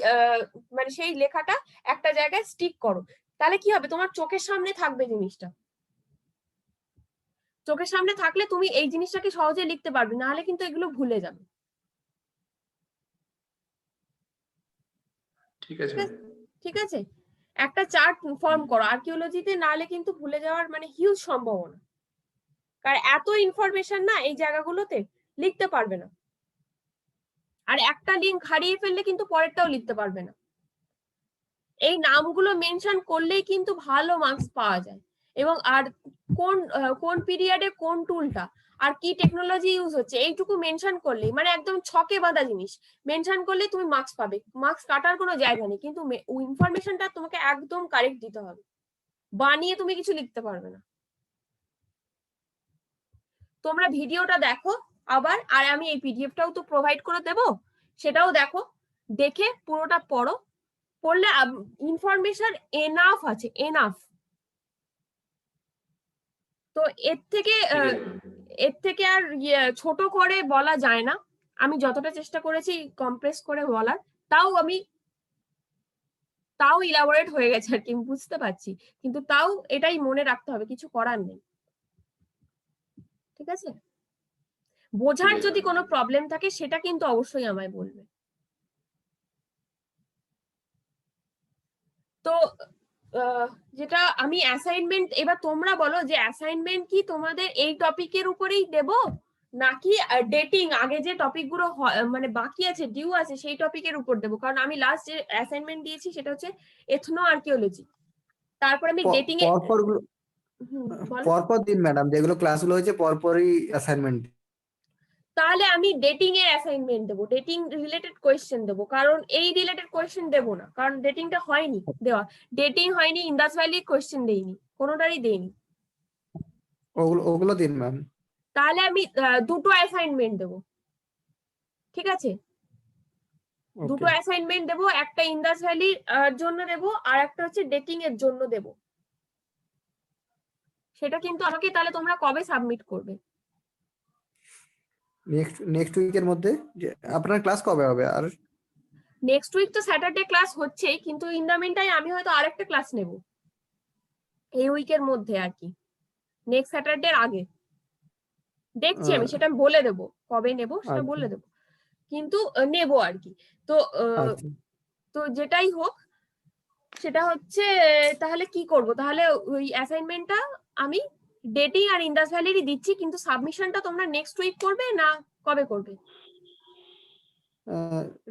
মানে সেই লেখাটা একটা জায়গায় স্টিক করো। তাহলে কি হবে, তোমার চোখের সামনে থাকবে জিনিসটা, চোখের সামনে থাকলে তুমি এই জিনিসটাকে সহজে লিখতে পারবে, নাহলে কিন্তু এগুলো ভুলে যাবে। ঠিক আছে ঠিক আছে, একটা চার্ট ফর্ম করো আর্কিওলজিতে, নাহলে কিন্তু ভুলে যাওয়ার মানে হিউজ সম্ভাবনা, কারণ এত ইনফরমেশন না এই জায়গাগুলোতে লিখতে পারবে না, আর একটা লিঙ্ক হারিয়ে ফেললে কিন্তু পরেরটাও লিখতে পারবে না। এই নামগুলো মেনশন করলেই কিন্তু ভালো মার্কস পাওয়া যায়, এবং আর কোন পিরিয়ডে কোন টুলটা আর কি টেকনোলজি ইউজ হচ্ছে এইটুকু মেনশন করলেই, মানে একদম ছকে বাঁধা জিনিস মেনশন করলেই তুমি মার্কস পাবে, মার্কস কাটার কোনো জায়গা নেই, কিন্তু ইনফরমেশনটা তোমাকে একদম কারেক্ট দিতে হবে, বানিয়ে তুমি কিছু লিখতে পারবে না। তোমরা ভিডিওটা দেখো আবার, আর আমি এই পিডিএফটাও তো প্রোভাইড করে দেব, সেটাও দেখো, দেখে পুরোটা পড়ো, পড়লে ইনফরমেশন এনাফ আছে, এনাফ। তো এর থেকে আর ছোট করে বলা যায় না, আমি যতটা চেষ্টা করেছি কম্প্রেস করে বলার, তাও ইলাবোরেট হয়ে গেছে আর কি, বুঝতে পারছি, কিন্তু তাও এটাই মনে রাখতে হবে, কিছু করার নেই। ঠিক আছে, বোঝার যদি কোনো প্রবলেম থাকে সেটা কিন্তু অবশ্যই আমায় বলবে। তো যেটা আমি অ্যাসাইনমেন্ট, এবার তোমরা বলো যে অ্যাসাইনমেন্ট কি তোমাদের এই টপিকের উপরেই দেব, নাকি ডেটিং আগে যে টপিক গুলো মানে বাকি আছে ডিউ আছে সেই টপিকের উপর দেবো, কারণ আমি লাস্ট যে অ্যাসাইনমেন্ট দিয়েছি সেটা হচ্ছে এথনো আর্কিওলজি, তারপর আমি ডেটিং এ পরপর পরপর দিন ম্যাডাম, যেগুলো ক্লাসগুলো হয়েছে পরপরই অ্যাসাইনমেন্ট। তাহলে আমি ডেটিং এর অ্যাসাইনমেন্ট দেবো, ডেটিং রিলেটেড কোয়েশ্চেন দেবো, কারণ এই রিলেটেড কোয়েশ্চেন দেবো না, কারণ ডেটিংটা হয়নি দেওয়া, ডেটিং হয়নি, ইন্দাস ভ্যালি কোয়েশ্চেন দেইনি, কোনোটারই দেইনি। ওগুলো দিন ম্যাম। তাহলে আমি দুটো অ্যাসাইনমেন্ট দেবো, ঠিক আছে, দুটো অ্যাসাইনমেন্ট দেবো, একটা ইন্দাস ভ্যালির জন্য দেবো আর একটা হচ্ছে ডেটিং এর জন্য দেবো। সেটা কিন্তু আমাকে তাহলে তোমরা কবে সাবমিট করবে? নেক্সট উইকের মধ্যে। আপনার ক্লাস কবে হবে? আর নেক্সট উইক তো স্যাটারডে ক্লাস হচ্ছেই, কিন্তু ইন দা মিন টাইম আমি হয়তো আরেকটা ক্লাস নেব এই উইকের মধ্যে আর কি, নেক্সট স্যাটারডে আগে দেখছি আমি, সেটা আমি বলে দেবো কবে নেব সেটা বলে দেবো, কিন্তু নেব আর কি। তো তো যেটাই হোক সেটা হচ্ছে, তাহলে কি করব, তাহলে ওই অ্যাসাইনমেন্টটা আমি ডেটিং আর ইন্দাস ভ্যালিরই দিচ্ছি, কিন্তু সাবমিশনটা তোমরা নেক্সট উইক করবে না কবে করবে?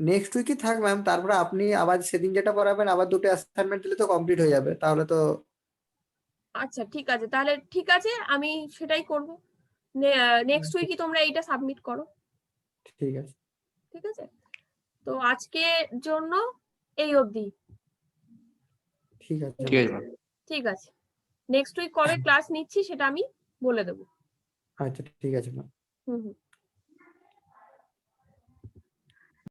নেক্সট উইকই থাক ম্যাম, তারপরে আপনি আবার সেদিন যেটা পড়াবেন আবার দুটো অ্যাসাইনমেন্ট দিলে তো কমপ্লিট হয়ে যাবে, তাহলে তো। আচ্ছা ঠিক আছে, তাহলে ঠিক আছে আমি সেটাই করব, নেক্সট উইকই তোমরা এইটা সাবমিট করো। ঠিক আছে। ঠিক আছে, তো আজকের জন্য এই অবধি। ঠিক আছে। ঠিক আছে, নেক্সট উইক কবে ক্লাস নিচ্ছি সেটা আমি বলে দেবো। আচ্ছা ঠিক আছে ম্যাম। হুম হুম।